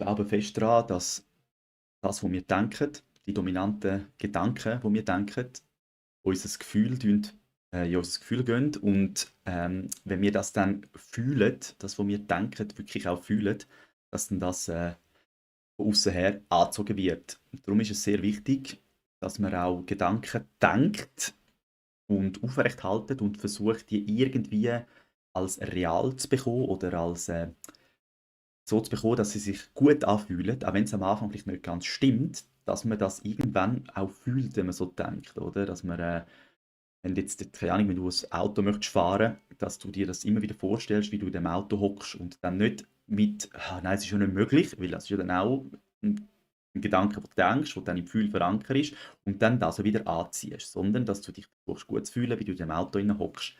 Ich glaube fest daran, dass das, was wir denken, die dominanten Gedanken, die wir denken, unser Gefühl in unser Gefühl gehen. Und wenn wir das dann fühlen, das, was wir denken, wirklich auch fühlen, dass dann das von außen her angezogen wird. Und darum ist es sehr wichtig, dass man auch Gedanken denkt und aufrechthaltet und versucht, die irgendwie als real zu bekommen oder als so zu bekommen, dass sie sich gut anfühlen, auch wenn es am Anfang vielleicht nicht ganz stimmt, dass man das irgendwann auch fühlt, wenn man so denkt, oder? Dass man, wenn jetzt, keine Ahnung, wenn du ein Auto möchtest fahren, dass du dir das immer wieder vorstellst, wie du in dem Auto hockst und dann nicht mit, ah, nein, es ist ja nicht möglich, weil das ist ja dann auch ein Gedanke, den du denkst, der dann im Gefühl verankert ist und dann das wieder anziehst, sondern dass du dich versuchst gut zu fühlen, wie du in dem Auto hockst,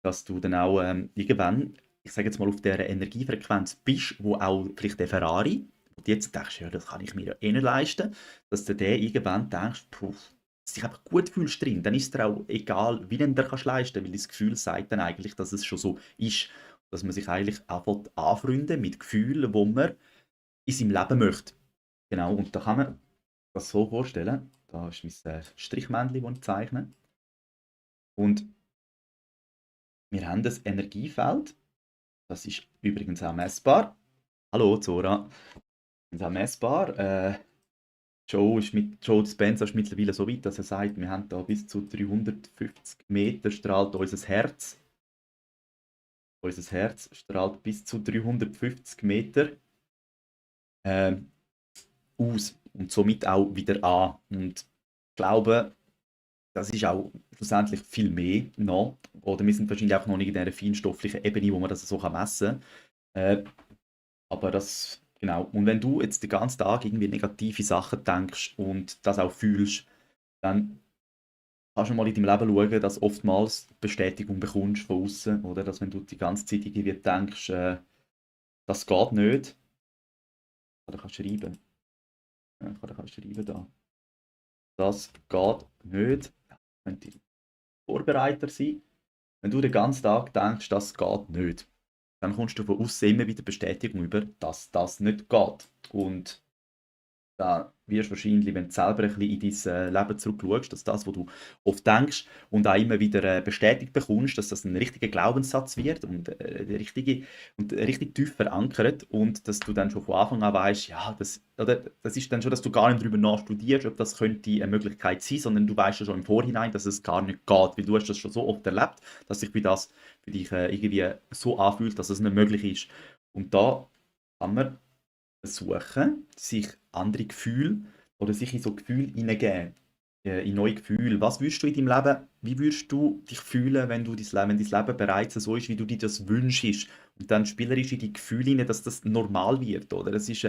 dass du dann auch irgendwann, ich sage jetzt mal, auf dieser Energiefrequenz bist, wo auch vielleicht der Ferrari, wo du jetzt denkst, ja, das kann ich mir ja eh nicht leisten, dass du den irgendwann denkst, puh, dass du dich einfach gut fühlst drin, dann ist es dir auch egal, wie du den kannst leisten, weil das Gefühl sagt dann eigentlich, dass es schon so ist, dass man sich eigentlich anfängt anfreunden mit Gefühlen, wo man in seinem Leben möchte. Genau, und da kann man das so vorstellen, da ist mein Strichmännchen, das ich zeichne, und wir haben das Energiefeld. Das ist übrigens auch messbar. Hallo Zora. Das ist auch messbar. Joe Dispenza ist mittlerweile so weit, dass er sagt, wir haben da bis zu 350 Meter strahlt unser Herz. Unser Herz strahlt bis zu 350 Meter äh, aus und somit auch wieder an. Und ich glaube, das ist auch schlussendlich viel mehr noch. Oder wir sind wahrscheinlich auch noch nicht in dieser feinstofflichen Ebene, wo man das so messen kann. Aber das, genau. Und wenn du jetzt den ganzen Tag irgendwie negative Sachen denkst und das auch fühlst, dann kannst du mal in deinem Leben schauen, dass du oftmals Bestätigung bekommst von außen, oder? Dass wenn du die ganze Zeit irgendwie denkst, das geht nicht, oder kannst du schreiben, oder kannst du schreiben da, das geht nicht, ja, könnte Vorbereiter sein. Wenn du den ganzen Tag denkst, das geht nicht, dann kommst du von außen immer wieder Bestätigung über, dass das nicht geht. Und da wirst du wahrscheinlich, wenn du selber ein bisschen in dein Leben zurückschaust, dass das, was du oft denkst und auch immer wieder bestätigt bekommst, dass das ein richtiger Glaubenssatz wird und, richtig tief verankert und dass du dann schon von Anfang an weißt, ja, das ist dann schon, dass du gar nicht darüber nachstudierst, ob das könnte eine Möglichkeit sein, sondern du weißt ja schon im Vorhinein, dass es gar nicht geht, weil du hast das schon so oft erlebt, dass sich das für dich irgendwie so anfühlt, dass es nicht möglich ist. Und da kann man versuchen, sich andere Gefühle oder sich in so Gefühle hineingeben, in neue Gefühle. Was würdest du in deinem Leben, wie würdest du dich fühlen, wenn wenn dein Leben bereits so ist, wie du dir das wünschst? Und dann spielerisch in die Gefühle hinein, dass das normal wird, oder? Es ist,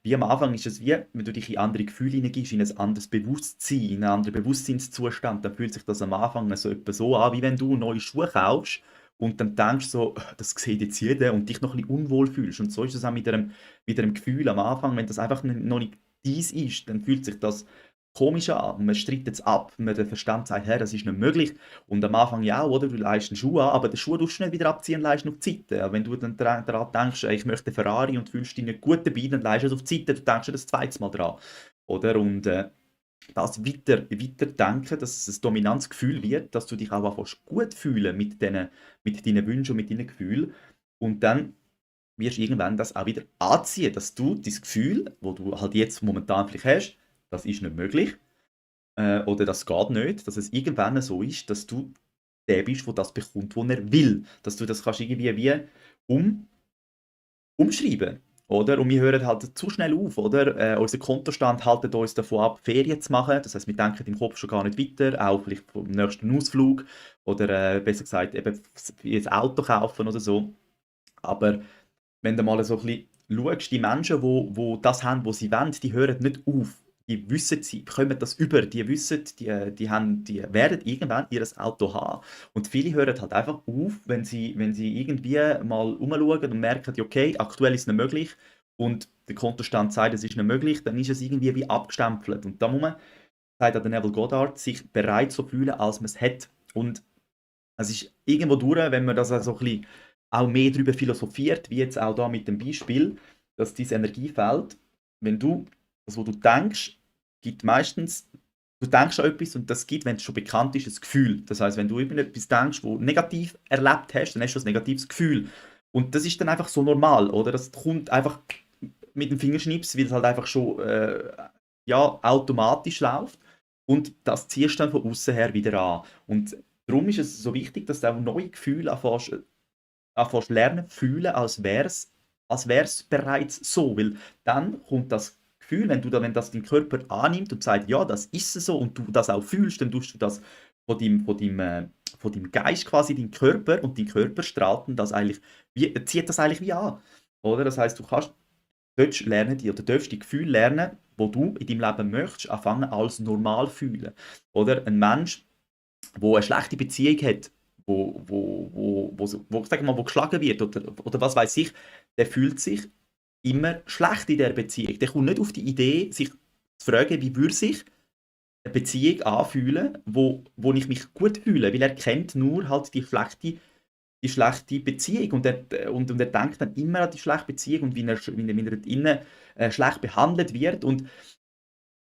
wie am Anfang ist es wie, wenn du dich in andere Gefühle hineingibst, in ein anderes Bewusstsein, in einen anderen Bewusstseinszustand, dann fühlt sich das am Anfang so etwa so an, wie wenn du neue Schuhe kaufst und dann denkst so, das sieht jetzt jeder und dich noch ein bisschen unwohl fühlst. Und so ist es auch mit einem Gefühl am Anfang, wenn das einfach noch nicht dies ist, dann fühlt sich das komisch an und man streitet es ab. Der Verstand sagt, hey, das ist nicht möglich. Und am Anfang ja, oder? Du leihst einen Schuh an, aber den Schuh tust du nicht wieder abziehen und leihst ihn auf die Seite. Wenn du dann daran denkst, ich möchte einen Ferrari und fühlst dich nicht gut dabei, dann leihst du es auf die Seite, du denkst ja das zweites Mal dran. Oder? Und das weiter denken, dass es ein dominantes Gefühl wird, dass du dich auch anfängst gut fühlen mit deinen Wünschen und mit deinen Gefühlen. Und dann wirst du irgendwann das auch wieder anziehen, dass du das Gefühl, wo du halt jetzt momentan vielleicht hast, das ist nicht möglich, oder das geht nicht, dass es irgendwann so ist, dass du der bist, der das bekommt, was er will. Dass du das kannst irgendwie wie um, umschreiben. Oder? Und wir hören halt zu schnell auf, oder? Unser Kontostand haltet uns davon ab, Ferien zu machen. Das heißt, wir denken im Kopf schon gar nicht weiter, auch vielleicht vom nächsten Ausflug oder besser gesagt, eben ein Auto kaufen oder so. Aber wenn du mal so ein bisschen schaust, die Menschen, die das haben, was sie wollen, die hören nicht auf. Die wissen, sie bekommen das über, die wissen, die werden irgendwann ihr Auto haben. Und viele hören halt einfach auf, wenn sie irgendwie mal umschauen und merken, ja, okay, aktuell ist es nicht möglich und der Kontostand sagt, es ist nicht möglich, dann ist es irgendwie wie abgestempelt. Und da muss man, sagt auch der Neville Goddard, sich bereit so fühlen, als man es hat. Und es ist irgendwo durch, wenn man das also ein bisschen auch mehr darüber philosophiert, wie jetzt auch da mit dem Beispiel, dass dein Energiefeld, wenn du das, was du denkst, gibt meistens, du denkst an etwas und das gibt, wenn es schon bekannt ist, ein Gefühl. Das heißt, wenn du irgendetwas denkst, wo du negativ erlebt hast, dann hast du ein negatives Gefühl. Und das ist dann einfach so normal, oder? Das kommt einfach mit dem Fingerschnips, weil es halt einfach schon ja, automatisch läuft. Und das ziehst du dann von außen her wieder an. Und darum ist es so wichtig, dass du auch neue Gefühle anfängst lernen, fühlen, als wär's bereits so. Weil dann kommt das Gefühl, wenn das dein Körper annimmt und sagt, ja, das ist so und du das auch fühlst, dann tust du das von deinem Geist quasi, dein Körper, und dein Körper strahlt das eigentlich, zieht das eigentlich wie an. Oder? Das heißt, du darfst lernen, oder darfst die Gefühle lernen, wo du in deinem Leben möchtest, anfangen als normal fühlen. Oder ein Mensch, der eine schlechte Beziehung hat, sagen wir mal, wo geschlagen wird oder was weiß ich, der fühlt sich immer schlecht in der Beziehung. Der kommt nicht auf die Idee, sich zu fragen, wie würde sich eine Beziehung anfühlen, wo ich mich gut fühle, weil er kennt nur halt die schlechte Beziehung und er denkt dann immer an die schlechte Beziehung und wie er dort innen schlecht behandelt wird, und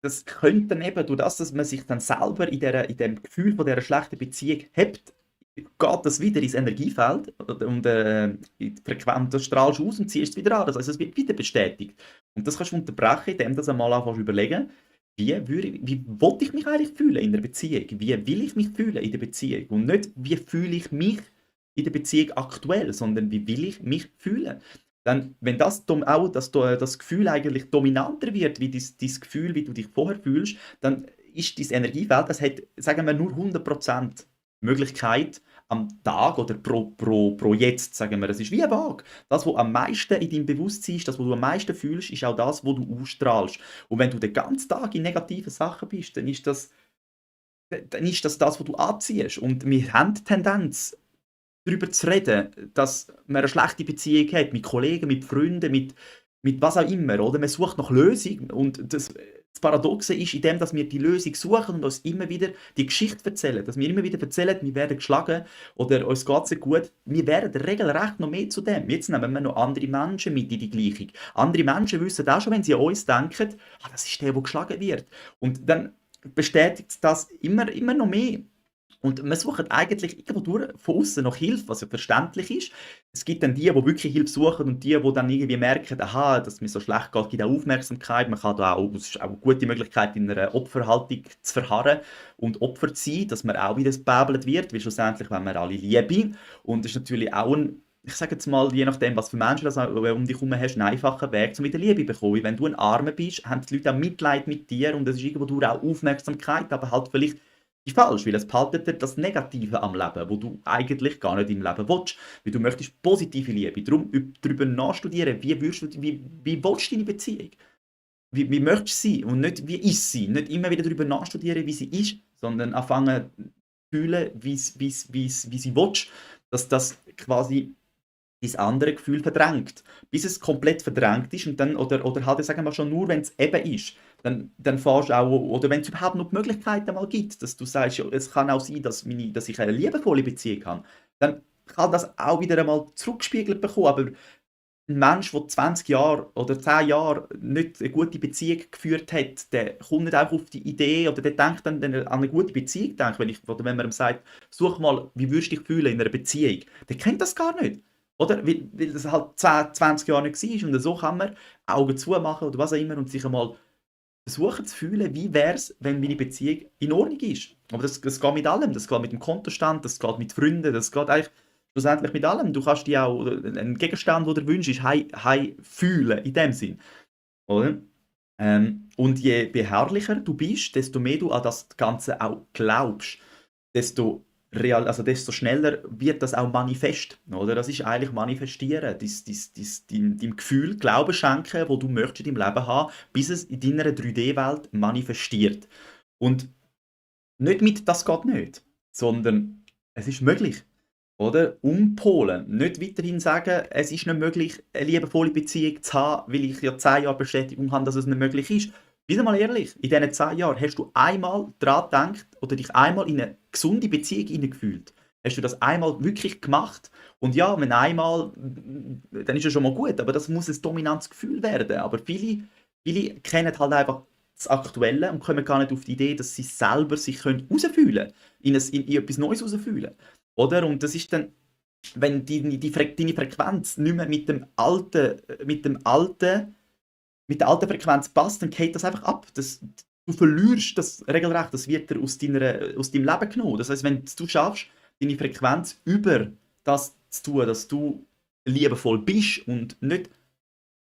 das könnte dann eben, durch das, dass man sich dann selber in dem Gefühl von dieser schlechten Beziehung hebt, geht das wieder ins Energiefeld und in die Frequenz, das strahlst du aus und ziehst es wieder an. Das heißt, es wird wieder bestätigt. Und das kannst du unterbrechen, indem du einmal anfängst zu überlegen, wie will ich mich eigentlich fühlen in der Beziehung? Wie will ich mich fühlen in der Beziehung? Und nicht, wie fühle ich mich in der Beziehung aktuell, sondern wie will ich mich fühlen? Dann, wenn das Gefühl eigentlich dominanter wird, wie dein Gefühl, wie du dich vorher fühlst, dann ist dein Energiefeld, das hat, sagen wir, nur 100% Möglichkeit am Tag oder pro jetzt, sagen wir. Das ist wie eine Waage. Das, was am meisten in deinem Bewusstsein ist, das, was du am meisten fühlst, ist auch das, was du ausstrahlst. Und wenn du den ganzen Tag in negativen Sachen bist, dann ist das, was du anziehst. Und wir haben die Tendenz, darüber zu reden, dass man eine schlechte Beziehung hat, mit Kollegen, mit Freunden, mit was auch immer, oder? Man sucht nach Lösungen, und das Paradoxe ist, indem dass wir die Lösung suchen und uns immer wieder die Geschichte erzählen, dass wir immer wieder erzählen, wir werden geschlagen oder uns geht es nicht gut, wir werden regelrecht noch mehr zu dem. Jetzt nehmen wir noch andere Menschen mit in die Gleichung. Andere Menschen wissen auch schon, wenn sie an uns denken, das ist der geschlagen wird. Und dann bestätigt das immer noch mehr. Und man sucht eigentlich irgendwo durch von außen nach Hilfe, was ja verständlich ist. Es gibt dann die wirklich Hilfe suchen, und die dann irgendwie merken, aha, dass es mir so schlecht geht, gibt auch Aufmerksamkeit. Man kann da auch, es ist auch eine gute Möglichkeit, in einer Opferhaltung zu verharren und Opfer zu sein, dass man auch wieder gebäbelt wird, weil schlussendlich, wenn wir alle lieben. Und das ist natürlich auch ich sage jetzt mal, je nachdem, was für Menschen das um dich herum hast, ein einfacher Weg, um wieder Liebe zu bekommen. Wenn du ein Armer bist, haben die Leute auch Mitleid mit dir, und das ist irgendwo durch auch Aufmerksamkeit, aber halt vielleicht ist falsch, weil es behaltet dir das Negative am Leben, wo du eigentlich gar nicht im Leben willst, weil du möchtest positive Liebe. Darum darüber nachstudieren, wie willst du deine Beziehung? Wie möchtest du sie und nicht wie ist sie? Nicht immer wieder darüber nachstudieren, wie sie ist, sondern anfangen zu fühlen, wie sie willst, dass das quasi dein andere Gefühl verdrängt, bis es komplett verdrängt ist, und dann, oder halt, sagen wir schon, nur wenn es eben ist, dann fährst du auch, oder wenn es überhaupt noch die Möglichkeit einmal gibt, dass du sagst, ja, es kann auch sein, dass ich eine liebevolle Beziehung habe, dann kann das auch wieder einmal zurückgespiegelt bekommen, aber ein Mensch, der 20 Jahre oder 10 Jahre nicht eine gute Beziehung geführt hat, der kommt nicht einfach auf die Idee, oder der denkt dann, wenn er an eine gute Beziehung denkt, wenn man ihm sagt, such mal, wie würdest du dich fühlen in einer Beziehung, der kennt das gar nicht. Oder? Weil das halt 10, 20 Jahre nicht war. Und so kann man Augen zumachen oder was auch immer und sich einmal versuchen zu fühlen, wie wäre es, wenn meine Beziehung in Ordnung ist. Aber das geht mit allem. Das geht mit dem Kontostand, das geht mit Freunden, das geht eigentlich schlussendlich mit allem. Du kannst dir auch einen Gegenstand, den du wünschst, ist fühlen, in dem Sinn. Oder? Und je beharrlicher du bist, desto mehr du an das Ganze auch glaubst, desto schneller wird das auch manifest. Oder? Das ist eigentlich manifestieren, deinem Gefühl Glauben schenken, wo du möchtest im Leben haben, bis es in deiner 3D-Welt manifestiert. Und nicht mit «das geht nicht», sondern es ist möglich. Oder? Umpolen. Nicht weiterhin sagen, es ist nicht möglich, eine liebevolle Beziehung zu haben, weil ich ja 10 Jahre Bestätigung habe, dass es nicht möglich ist. Wieder mal ehrlich, in diesen 10 Jahren hast du einmal daran gedacht oder dich einmal in eine gesunde Beziehung hineingefühlt. Hast du das einmal wirklich gemacht? Und ja, wenn einmal, dann ist es schon mal gut, aber das muss ein dominantes Gefühl werden. Aber viele kennen halt einfach das Aktuelle und kommen gar nicht auf die Idee, dass sie selber sich können rausfühlen können, in etwas Neues rausfühlen. Oder? Und das ist dann, wenn deine Frequenz nicht mehr mit der alten Frequenz passt, dann geht das einfach ab. Du verlierst das regelrecht, das wird dir aus deinem Leben genommen. Das heißt, wenn du schaffst, deine Frequenz über das zu tun, dass du liebevoll bist und nicht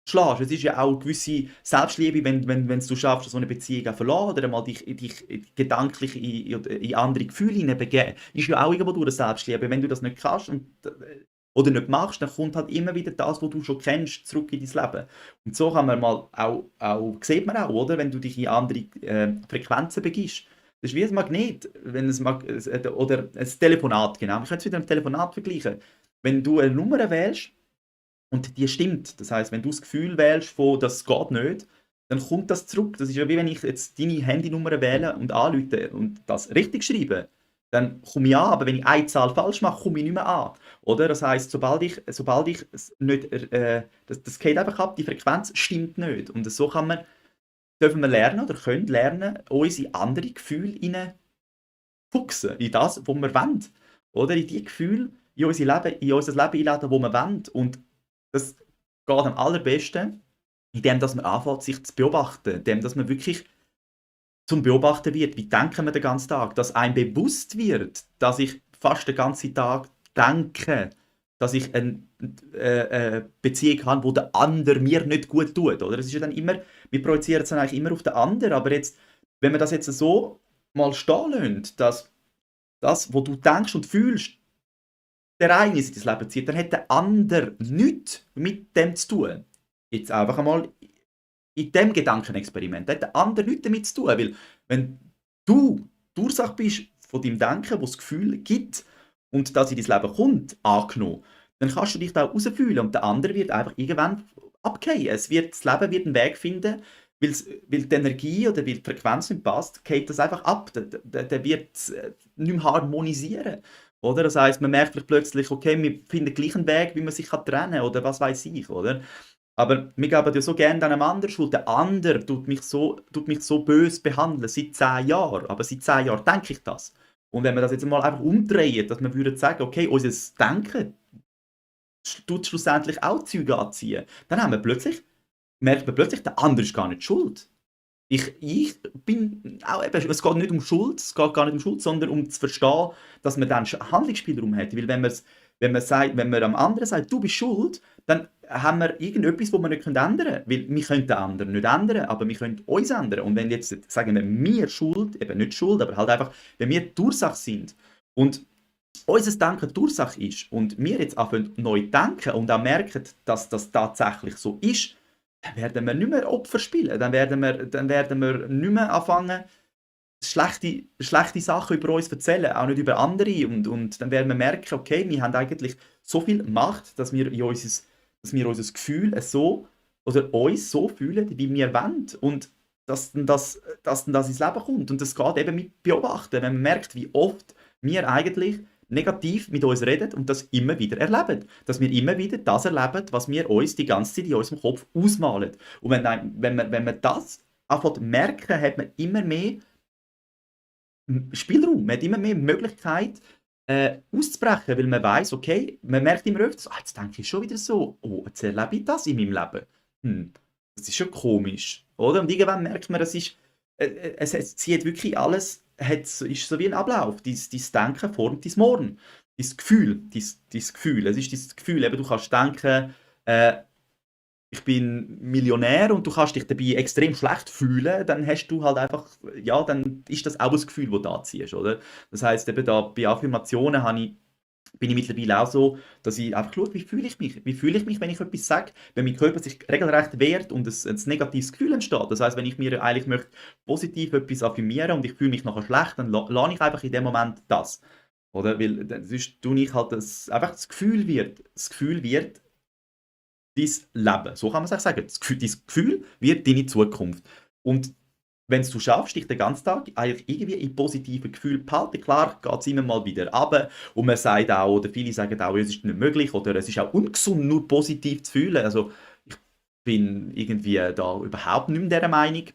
schlägst. Es ist ja auch eine gewisse Selbstliebe, wenn du schaffst, so eine Beziehung auch verlassen oder mal dich gedanklich in andere Gefühle hineinbegeben. Ist ja auch irgendwo durch eine Selbstliebe. Wenn du das nicht kannst oder nicht machst, dann kommt halt immer wieder das, was du schon kennst, zurück in dein Leben. Und so kann man mal sieht man auch, oder? Wenn du dich in andere Frequenzen begibst. Das ist wie ein Magnet, oder ein Telefonat, genau. Ich könnte es wieder mit einem Telefonat vergleichen. Wenn du eine Nummer wählst, und die stimmt. Das heißt, wenn du das Gefühl wählst, von das geht nicht, dann kommt das zurück. Das ist ja wie wenn ich jetzt deine Handynummer wähle und anrufe und das richtig schreibe, dann komme ich an, aber wenn ich eine Zahl falsch mache, komme ich nicht mehr an. Oder? Das heißt, sobald ich es nicht, das geht einfach ab, die Frequenz stimmt nicht. Und so dürfen wir lernen oder können lernen, uns in andere Gefühle fuchsen, in das, was wir wollen. Oder in die Gefühle in unser Leben einladen, wo wir wollen. Und das geht am allerbesten, indem dass man anfängt, sich zu beobachten, indem dass man wirklich zum Beobachten wird, wie denken wir den ganzen Tag, dass einem bewusst wird, dass ich fast den ganzen Tag denke, dass ich eine Beziehung habe, wo der andere mir nicht gut tut. Oder? Es ist ja dann immer, wir projizieren es dann eigentlich immer auf den anderen, aber jetzt, wenn man das jetzt so mal stehen lässt, dass das, was du denkst und fühlst, der eine in dein Leben zieht, dann hat der andere nichts mit dem zu tun. Jetzt einfach einmal in dem Gedankenexperiment. Da hat der andere nichts damit zu tun, weil wenn du die Ursache bist von deinem Denken, wo es Gefühl gibt und das in dein Leben kommt, angenommen, dann kannst du dich da rausfühlen und der andere wird einfach irgendwann abgehen. Das Leben wird einen Weg finden, weil die Energie oder weil die Frequenz nicht passt, geht das einfach ab. Der wird nicht mehr harmonisieren. Oder? Das heisst, man merkt vielleicht plötzlich, okay, wir finden gleich einen Weg, wie man sich trennen kann oder was weiß ich. Oder? Aber wir geben ja so gerne einem anderen Schuld. Der andere tut mich so böse behandeln, seit 10 Jahren. Aber seit 10 Jahren denke ich das. Und wenn wir das jetzt mal einfach umdrehen, dass wir würden sagen, okay, unser Denken tut schlussendlich auch Züge anziehen, dann merkt man plötzlich, der andere ist gar nicht schuld. Ich bin auch eben, es geht nicht um Schuld, es geht gar nicht um Schuld, sondern um zu verstehen, dass man dann Handlungsspielraum hat. Weil wenn man am anderen sagt, du bist schuld, dann haben wir irgendetwas, das wir nicht ändern können. Weil wir können den anderen nicht ändern, aber wir können uns ändern. Und wenn jetzt, sagen wir Schuld, eben nicht Schuld, aber halt einfach, wenn wir die Ursache sind und unser Denken die Ursache ist und wir jetzt anfangen neu denken und auch merken, dass das tatsächlich so ist, dann werden wir nicht mehr Opfer spielen. Dann werden wir nicht mehr anfangen, schlechte Sachen über uns erzählen, auch nicht über andere. Und dann werden wir merken, okay, wir haben eigentlich so viel Macht, dass wir unser Gefühl so oder uns so fühlen, wie wir wollen. Und dass dann das ins Leben kommt. Und das geht eben mit Beobachten, wenn man merkt, wie oft wir eigentlich negativ mit uns reden und das immer wieder erleben. Dass wir immer wieder das erleben, was wir uns die ganze Zeit in unserem Kopf ausmalen. Und wenn man das anfängt merken, hat man immer mehr Spielraum, man hat immer mehr Möglichkeit auszubrechen, weil man weiß, okay, man merkt immer öfters, jetzt denke ich schon wieder so, oh, jetzt erlebe ich das in meinem Leben. Das ist schon komisch, oder? Und irgendwann merkt man, es zieht wirklich alles, ist so wie ein Ablauf. Dein Denken formt dein Morgen. Dein Gefühl, es ist dein Gefühl, eben, du kannst denken, ich bin Millionär und du kannst dich dabei extrem schlecht fühlen, dann hast du halt einfach, ja, dann ist das auch ein Gefühl, das du anziehst, oder? Das heisst, eben da bei Affirmationen bin ich mittlerweile auch so, dass ich einfach schaue, wie fühle ich mich? Wie fühle ich mich, wenn ich etwas sage? Wenn mein Körper sich regelrecht wehrt und ein negatives Gefühl entsteht. Das heisst, wenn ich mir eigentlich möchte positiv etwas affirmieren und ich fühle mich nachher schlecht, dann lerne ich einfach in dem Moment das. Oder? Weil sonst tue ich halt einfach das Gefühl wird dein Leben. So kann man es auch sagen. Dein Gefühl wird deine Zukunft. Und wenn du schaffst, dich den ganzen Tag eigentlich irgendwie in positiven Gefühlen behalten, klar geht es immer mal wieder runter und man sagt auch, oder viele sagen auch, es ist nicht möglich oder es ist auch ungesund, nur positiv zu fühlen. Also ich bin irgendwie da überhaupt nicht mehr dieser Meinung,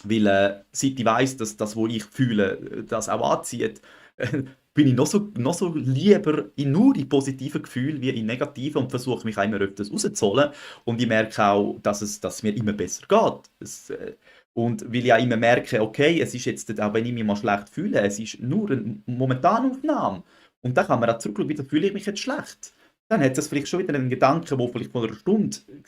weil seit ich weiss, dass das, was ich fühle, das auch anzieht, bin ich noch so lieber nur in positiven Gefühlen wie in negativen und versuche mich auch immer öfters rauszuholen. Und ich merke auch, dass es mir immer besser geht. Und weil ich auch immer merke, okay, es ist jetzt, auch wenn ich mich mal schlecht fühle, es ist nur eine Momentanaufnahme. Und dann kann man auch zurückschauen, wieso fühle ich mich jetzt schlecht. Dann hat es vielleicht schon wieder einen Gedanken, der vielleicht vor einer Stunde war,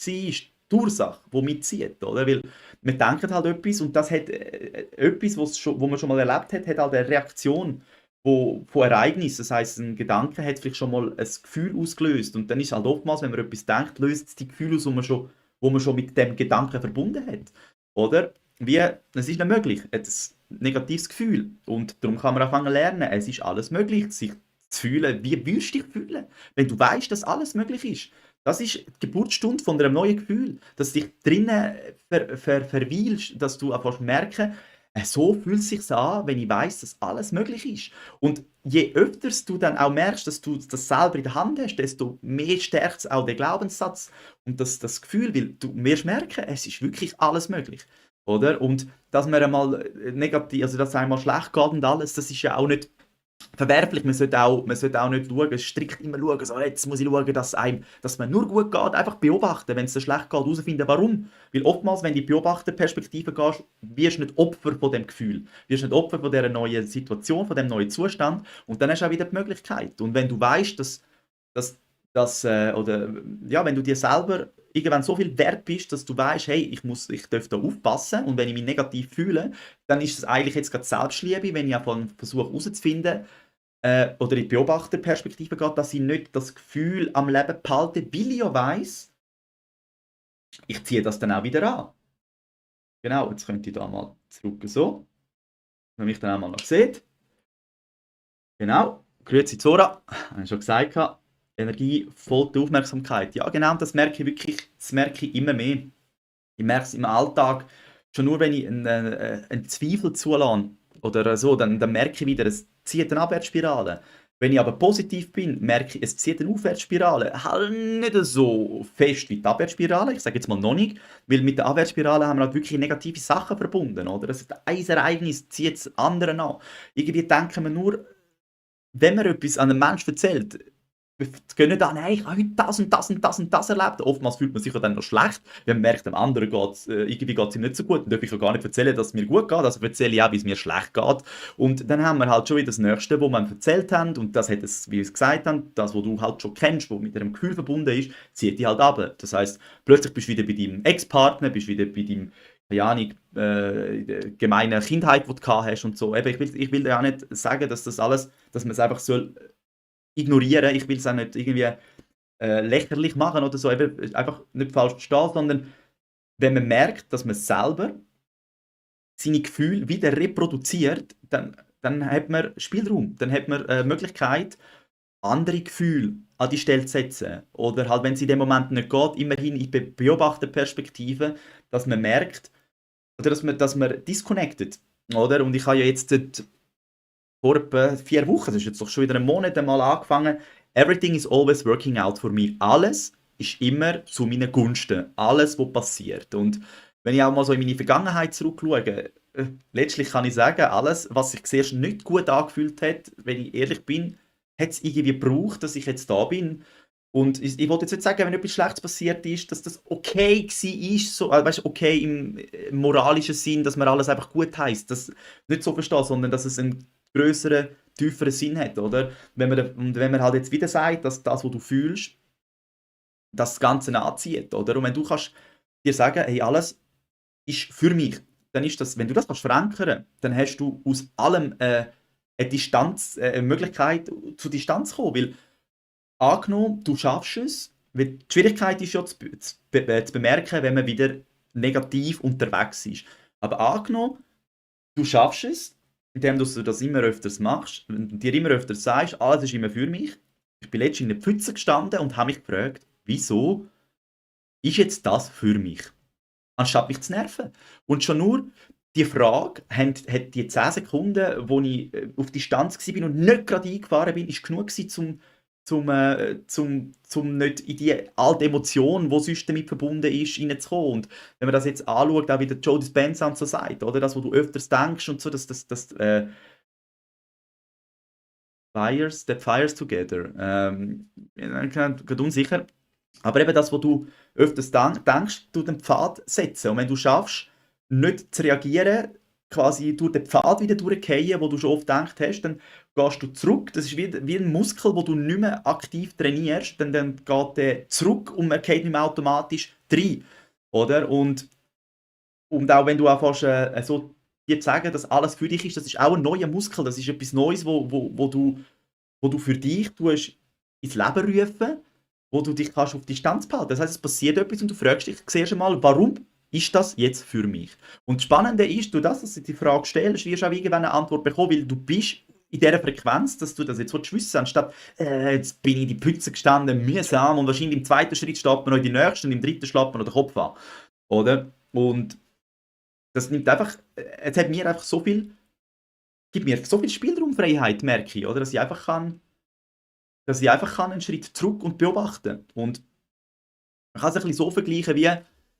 die Ursache, die mitzieht. Oder? Weil wir denken halt etwas und das hat etwas, wo man schon mal erlebt hat, hat halt eine Reaktion von Ereignissen. Das heisst, ein Gedanke hat vielleicht schon mal ein Gefühl ausgelöst. Und dann ist halt oftmals, wenn man etwas denkt, löst es die Gefühle aus, wo man schon mit dem Gedanken verbunden hat. Oder? Wie, es ist nicht möglich, hat ein negatives Gefühl. Und darum kann man anfangen zu lernen, es ist alles möglich, sich zu fühlen. Wie würdest du dich fühlen, wenn du weißt, dass alles möglich ist? Das ist die Geburtsstunde von einem neuen Gefühl, dass du dich drinnen verweilst, dass du einfach merken, so fühlt es sich an, wenn ich weiß, dass alles möglich ist. Und je öfter du dann auch merkst, dass du das selber in der Hand hast, desto mehr stärkt es auch den Glaubenssatz und das Gefühl, weil du wirst merken, es ist wirklich alles möglich. Oder? Und dass man einmal negativ, also dass es einmal schlecht geht und alles, das ist ja auch nicht verwerflich. Man sollte auch nicht schauen, strikt immer schauen, so, jetzt muss ich schauen, dass man nur gut geht, einfach beobachten, wenn es dir schlecht geht, herausfinden, warum. Weil oftmals, wenn du in die Beobachterperspektive gehst, wirst du nicht Opfer von dem Gefühl, wirst nicht Opfer von dieser neuen Situation, von dem neuen Zustand und dann hast du auch wieder die Möglichkeit. Und wenn du weißt, oder ja, wenn du dir selber irgendwann so viel wert bist, dass du weißt, hey, ich darf da aufpassen und wenn ich mich negativ fühle, dann ist es eigentlich jetzt gerade Selbstliebe, wenn ich einfach versuche herauszufinden, oder in die Beobachterperspektive geht, dass ich nicht das Gefühl am Leben behalte, weil ich ja weiss, ich ziehe das dann auch wieder an. Genau, jetzt könnte ich da mal zurück so, wenn man mich dann auch mal noch sieht. Genau, grüezi Zora, habe ich schon gesagt. Energie folgt der Aufmerksamkeit. Ja, genau, das merke ich wirklich, das merke ich immer mehr. Ich merke es im Alltag, schon nur wenn ich einen Zweifel zulasse oder so, dann merke ich wieder, es zieht eine Abwärtsspirale. Wenn ich aber positiv bin, merke ich, es zieht eine Aufwärtsspirale. Halt nicht so fest wie die Abwärtsspirale, ich sage jetzt mal noch nicht, weil mit der Abwärtsspirale haben wir halt wirklich negative Sachen verbunden, oder? Das ist ein Ereignis zieht das andere an. Irgendwie denken wir nur, wenn man etwas an einem Menschen erzählt, wir gehen nicht an, hey, ich habe heute das und das und das und das erlebt. Oftmals fühlt man sich ja dann noch schlecht, wenn man merkt, dem anderen geht's, irgendwie geht es ihm nicht so gut. Dann darf ich ja gar nicht erzählen, dass es mir gut geht. Also erzähle ich auch, wie es mir schlecht geht. Und dann haben wir halt schon wieder das Nächste, was wir erzählt haben. Und das hat es, wie wir es gesagt haben, das, was du halt schon kennst, was mit einem Gefühl verbunden ist, zieht dich halt ab. Das heisst, plötzlich bist du wieder bei deinem Ex-Partner, bist wieder bei deinem, keine Ahnung, gemeine Kindheit, die du gehabt hast und so. Eben, ich will ja auch nicht sagen, dass das alles, dass man es einfach soll ignorieren. Ich will es auch nicht irgendwie lächerlich machen oder so. Eben, einfach nicht falsch verstehen, sondern wenn man merkt, dass man selber seine Gefühle wieder reproduziert, dann hat man Spielraum. Dann hat man Möglichkeit, andere Gefühle an die Stelle zu setzen. Oder halt, wenn es in dem Moment nicht geht, immerhin in Beobachterperspektive, dass man merkt, oder dass man disconnected. Oder? Und ich habe ja jetzt vor etwa 4 Wochen, das ist jetzt doch schon wieder ein Monat einmal angefangen, everything is always working out for me. Alles ist immer zu meinen Gunsten. Alles, was passiert. Und wenn ich auch mal so in meine Vergangenheit zurückschaue, letztlich kann ich sagen, alles, was sich zuerst nicht gut angefühlt hat, wenn ich ehrlich bin, hat es irgendwie gebraucht, dass ich jetzt da bin. Und ich wollte jetzt nicht sagen, wenn etwas Schlechtes passiert ist, dass das okay war, so, weißt, okay im moralischen Sinn, dass man alles einfach gut heisst. Das nicht so verstehen, sondern dass es einen größeren, tieferen Sinn hat, oder? Und wenn man halt jetzt wieder sagt, dass das, was du fühlst, das Ganze anzieht, oder? Und wenn du kannst dir sagen, hey, alles ist für mich, dann ist das, wenn du das kannst verankern, dann hast du aus allem eine Distanz, eine Möglichkeit zur Distanz zu kommen, weil angenommen, du schaffst es, weil die Schwierigkeit ist ja zu bemerken, wenn man wieder negativ unterwegs ist. Aber angenommen, du schaffst es, indem du das immer öfters machst, und dir immer öfters sagst, alles ist immer für mich. Ich bin letztens in der Pfütze gestanden und habe mich gefragt, wieso ist jetzt das für mich? Anstatt mich zu nerven. Und schon nur die Frage, hat die 10 Sekunden, wo ich auf Distanz war und nicht gerade eingefahren bin, ist genug gewesen, zum nicht in die alte Emotion, die sonst damit verbunden ist, reinzukommen. Und wenn man das jetzt anschaut, auch wie der Joe Dispenza und so sagt, oder? Das, was du öfters denkst und so, that fires together. Ich bin gerade unsicher. Aber eben das, was du öfters denkst, du den Pfad setzen. Und wenn du schaffst, nicht zu reagieren, quasi durch den Pfad wieder durchgehen, wo du schon oft gedacht hast, dann gehst du zurück. Das ist wie ein Muskel, wo du nicht mehr aktiv trainierst. Dann geht der zurück und man geht nicht mehr automatisch rein. Oder? Und auch wenn du anfängst, so dir zu sagen, dass alles für dich ist, das ist auch ein neuer Muskel. Das ist etwas Neues, wo du für dich tust, ins Leben rufen, wo du dich kannst auf Distanz behalten. Das heißt, es passiert etwas und du fragst dich zuerst einmal, warum ist das jetzt für mich? Und das Spannende ist, du das, dass du die Frage stellst, wirst du auch irgendwann eine Antwort bekommen, weil du bist in dieser Frequenz, dass du das jetzt wissen willst, anstatt jetzt bin ich in die Pfütze gestanden, mühsam und wahrscheinlich im zweiten Schritt schlägt man noch in die nächsten und im dritten schlägt man noch den Kopf an. Oder? Und das nimmt einfach, es hat mir einfach so viel, gibt mir so viel Spielraumfreiheit, merke ich, oder? Dass ich einfach einen Schritt zurück und beobachten. Und man kann es ein bisschen so vergleichen wie,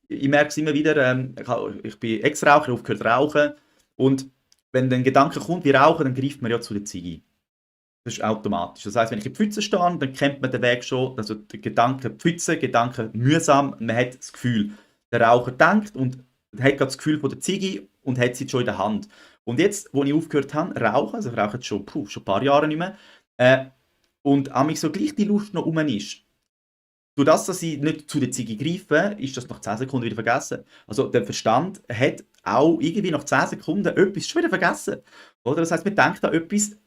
ich merke es immer wieder, ich bin Ex-Raucher, aufgehört zu rauchen. Und wenn dann ein Gedanke kommt, wie rauchen, dann greift man ja zu der Ziege. Das ist automatisch. Das heisst, wenn ich in die Pfütze stehe, dann kennt man den Weg schon. Also der Gedanke Pfütze, Gedanke mühsam, man hat das Gefühl. Der Raucher denkt und hat gerade das Gefühl von der Ziege und hat sie schon in der Hand. Und jetzt, wo ich aufgehört habe, rauchen, also ich rauche jetzt schon ein paar Jahre nicht mehr, und an mich so gleich die Lust noch rum ist, durch das, dass ich nicht zu der Ziege greife, ist das nach 10 Sekunden wieder vergessen. Also der Verstand hat auch irgendwie nach 10 Sekunden etwas schon wieder vergessen. Oder? Das heisst, man denkt an etwas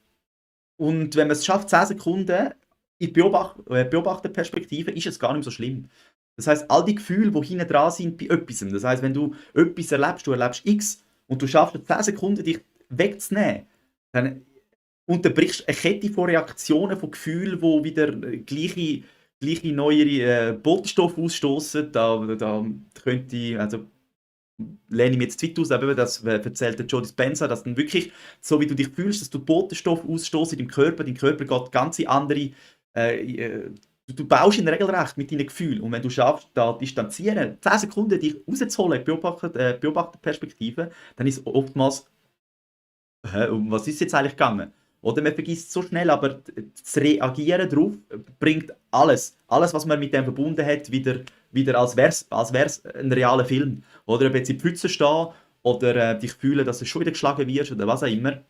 und wenn man es schafft, 10 Sekunden in die Beobachterperspektive, ist es gar nicht mehr so schlimm. Das heisst, all die Gefühle, die hinten dran sind bei etwas, das heisst, wenn du etwas erlebst, du erlebst X und du schaffst es 10 Sekunden, dich wegzunehmen, dann unterbrichst eine Kette von Reaktionen, von Gefühlen, die wieder gleiche neuere Botenstoffe ausstoßen. Da könnte ich, also lehne ich mir jetzt zu weit aus, aber das erzählt der Joe Dispenza, dass dann wirklich, so wie du dich fühlst, dass du Botenstoffe ausstoßen im Körper, dein Körper geht ganz in andere, du baust ihn regelrecht mit deinen Gefühlen und wenn du schaffst, da distanzieren, 10 Sekunden dich rauszuholen, Beobachterperspektive, dann ist oftmals, um was ist jetzt eigentlich gegangen? Oder man vergisst so schnell, aber das Reagieren darauf bringt alles, was man mit dem verbunden hat, wieder als wär's ein realer Film. Oder ob jetzt in die Pfütze stehen oder dich fühlen, dass du schon wieder geschlagen wirst oder was auch immer.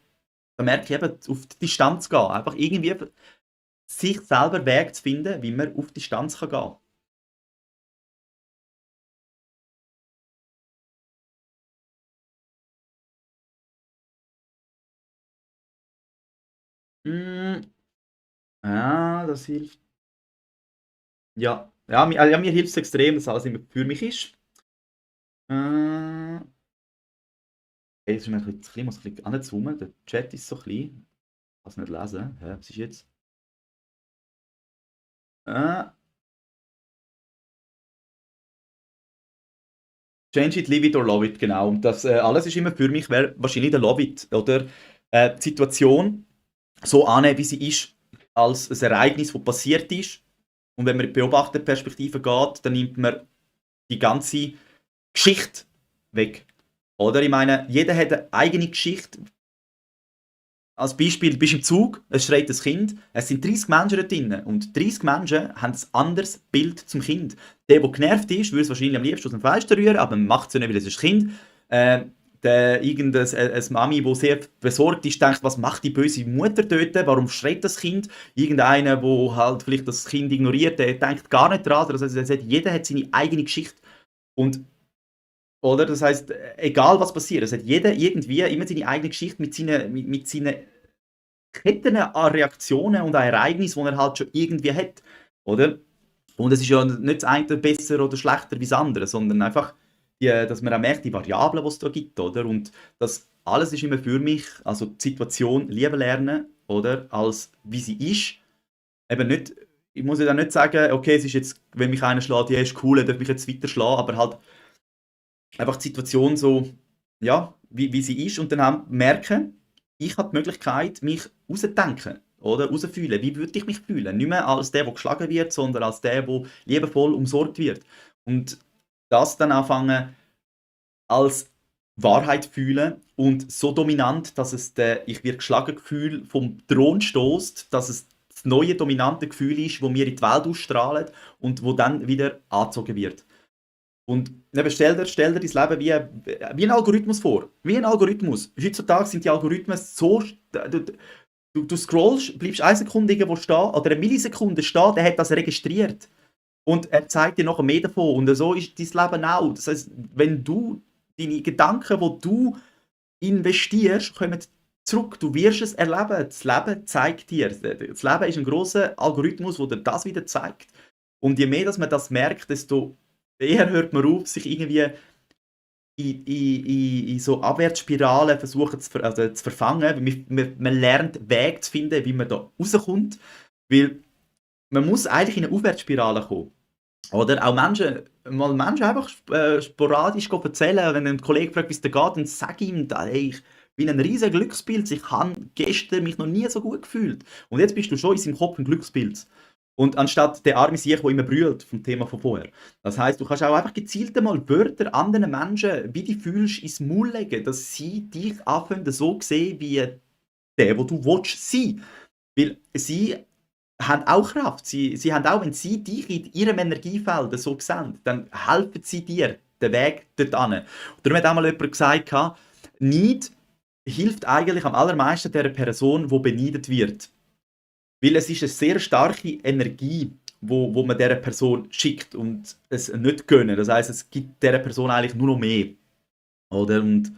Da merke ich eben, auf die Distanz gehen. Einfach irgendwie sich selber Weg zu finden, wie man auf die Distanz gehen kann. Ja, das hilft. Ja, mir hilft es extrem, dass alles immer für mich ist. Jetzt ist mir ein bisschen zu klein, muss ein bisschen anzoomen. Der Chat ist so klein. Ich kann es nicht lesen. Was ist jetzt? Change it, leave it or love it, genau. Und das alles ist immer für mich, wäre wahrscheinlich der Love it. Oder die Situation so annehmen, wie sie ist, als ein Ereignis, das passiert ist. Und wenn man in die Beobachterperspektive geht, dann nimmt man die ganze Geschichte weg. Oder? Ich meine, jeder hat eine eigene Geschichte. Als Beispiel, du bist im Zug, es schreit ein Kind, es sind 30 Menschen dort drin und 30 Menschen haben ein anderes Bild zum Kind. Der genervt ist, würde es wahrscheinlich am liebsten aus dem Fenster rühren, aber man macht es ja nicht, weil es ist ein Kind. Irgendeine Mami, die sehr besorgt ist, denkt, was macht die böse Mutter dort, warum schreit das Kind? Irgendeiner, der halt vielleicht das Kind ignoriert, der denkt gar nicht dran. Also jeder hat seine eigene Geschichte. Und oder? Das heißt, egal was passiert, es hat jeder irgendwie immer seine eigene Geschichte mit seinen Ketten an Reaktionen und an Ereignissen, die er halt schon irgendwie hat. Oder? Und es ist ja nicht das eine besser oder schlechter wie das andere, sondern einfach, dass man auch merkt, die Variablen, die es da gibt. Oder? Und das alles ist immer für mich, also die Situation lieber lernen, oder? Als wie sie ist. Eben nicht, ich muss ja dann nicht sagen, okay, es ist jetzt, wenn mich einer schlägt, ja, ist cool, er darf mich jetzt weiter schlagen, aber halt einfach die Situation so, ja, wie sie ist und dann auch merken, ich habe die Möglichkeit, mich rauszudenken oder rauszufühlen. Wie würde ich mich fühlen? Nicht mehr als der geschlagen wird, sondern als der liebevoll umsorgt wird. Und das dann anfangen als Wahrheit fühlen und so dominant, dass es ich werde geschlagen Gefühl vom Thron stößt, dass es das neue dominante Gefühl ist, wo wir in die Welt ausstrahlen und wo dann wieder angezogen wird. Und eben stell dir dein Leben wie ein Algorithmus vor. Wie ein Algorithmus. Heutzutage sind die Algorithmen so. Du scrollst, bleibst eine Sekunde irgendwo stehen oder eine Millisekunde stehen, der hat das registriert. Und er zeigt dir noch mehr davon. Und so ist dein Leben auch. Das heißt, wenn du deine Gedanken, die du investierst, kommen zurück. Du wirst es erleben. Das Leben zeigt dir. Das Leben ist ein grosser Algorithmus, der dir das wieder zeigt. Und je mehr dass man das merkt, desto eher hört man auf, sich irgendwie in so Abwärtsspiralen versuchen zu verfangen. Man lernt Wege zu finden, wie man da rauskommt. Weil man muss eigentlich in eine Aufwärtsspirale kommen. Oder auch Menschen einfach sporadisch erzählen, wenn ein Kollege fragt, wie es dir geht, dann sag ihm, hey, ich bin ein riesiger Glückspilz, ich habe gestern mich noch nie so gut gefühlt. Und jetzt bist du schon in seinem Kopf ein Glückspilz. Und anstatt der arme Sieg, der immer brüllt, vom Thema von vorher. Das heisst, du kannst auch einfach gezielt einmal Wörter anderen Menschen, wie du fühlst, ins Maul legen, dass sie dich anfangen so sehen, wie der, wo du willst sein. Weil sie haben auch Kraft. Sie haben auch, wenn sie dich in ihrem Energiefeld so sehen, dann helfen sie dir den Weg dort hin. Darum hat auch mal jemand gesagt, Neid hilft eigentlich am allermeisten der Person, die beneidet wird. Weil es ist eine sehr starke Energie, wo man dieser Person schickt und es nicht gönnen. Das heisst, es gibt dieser Person eigentlich nur noch mehr. Oder? Und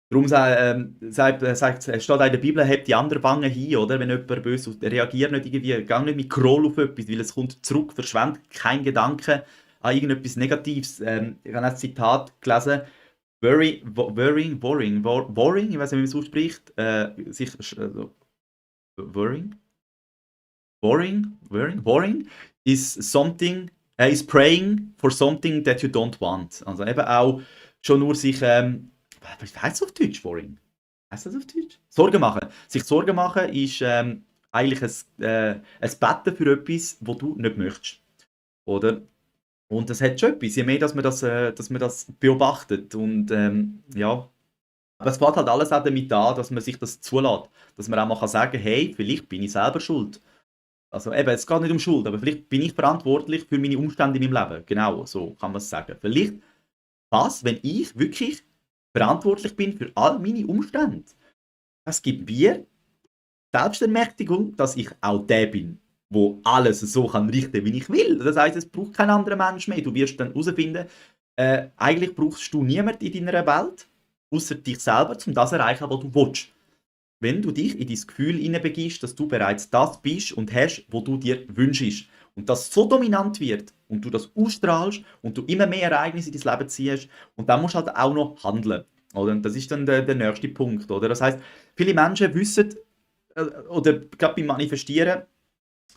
darum steht auch in der Bibel, hebt die andere Wange hin, oder? Wenn jemand böse ist, reagiert nicht irgendwie, geh nicht mit Groll auf etwas, weil es kommt zurück, verschwendet kein Gedanke an irgendetwas Negatives. Ich habe ein Zitat gelesen, worrying, ich weiß nicht, wie man es ausspricht, worrying is something, is praying for something that you don't want. Also eben auch schon nur sich, was heißt es auf Deutsch, worrying? Heißt das auf Deutsch? Sorgen machen. Sich Sorgen machen ist eigentlich ein Betten für etwas, was du nicht möchtest. Oder? Und das hat schon etwas, je mehr, dass man das beobachtet. Und ja, aber es fängt halt alles auch damit an, dass man sich das zulässt. Dass man auch mal sagen kann, hey, vielleicht bin ich selber schuld. Also eben, es geht nicht um Schuld, aber vielleicht bin ich verantwortlich für meine Umstände in meinem Leben. Genau, so kann man es sagen. Vielleicht was, wenn ich wirklich verantwortlich bin für all meine Umstände. Das gibt mir Selbstermächtigung, dass ich auch der bin, wo alles so kann richten, wie ich will. Das heisst, es braucht kein anderer Mensch mehr. Du wirst dann herausfinden, eigentlich brauchst du niemanden in deiner Welt, außer dich selber, um das zu erreichen, was du willst. Wenn du dich in dein Gefühl hineinbegibst, dass du bereits das bist und hast, was du dir wünschst. Und das so dominant wird und du das ausstrahlst und du immer mehr Ereignisse in dein Leben ziehst und dann musst du halt auch noch handeln. Oder? Und das ist dann der nächste Punkt. Oder? Das heisst, viele Menschen wissen, oder gerade beim Manifestieren,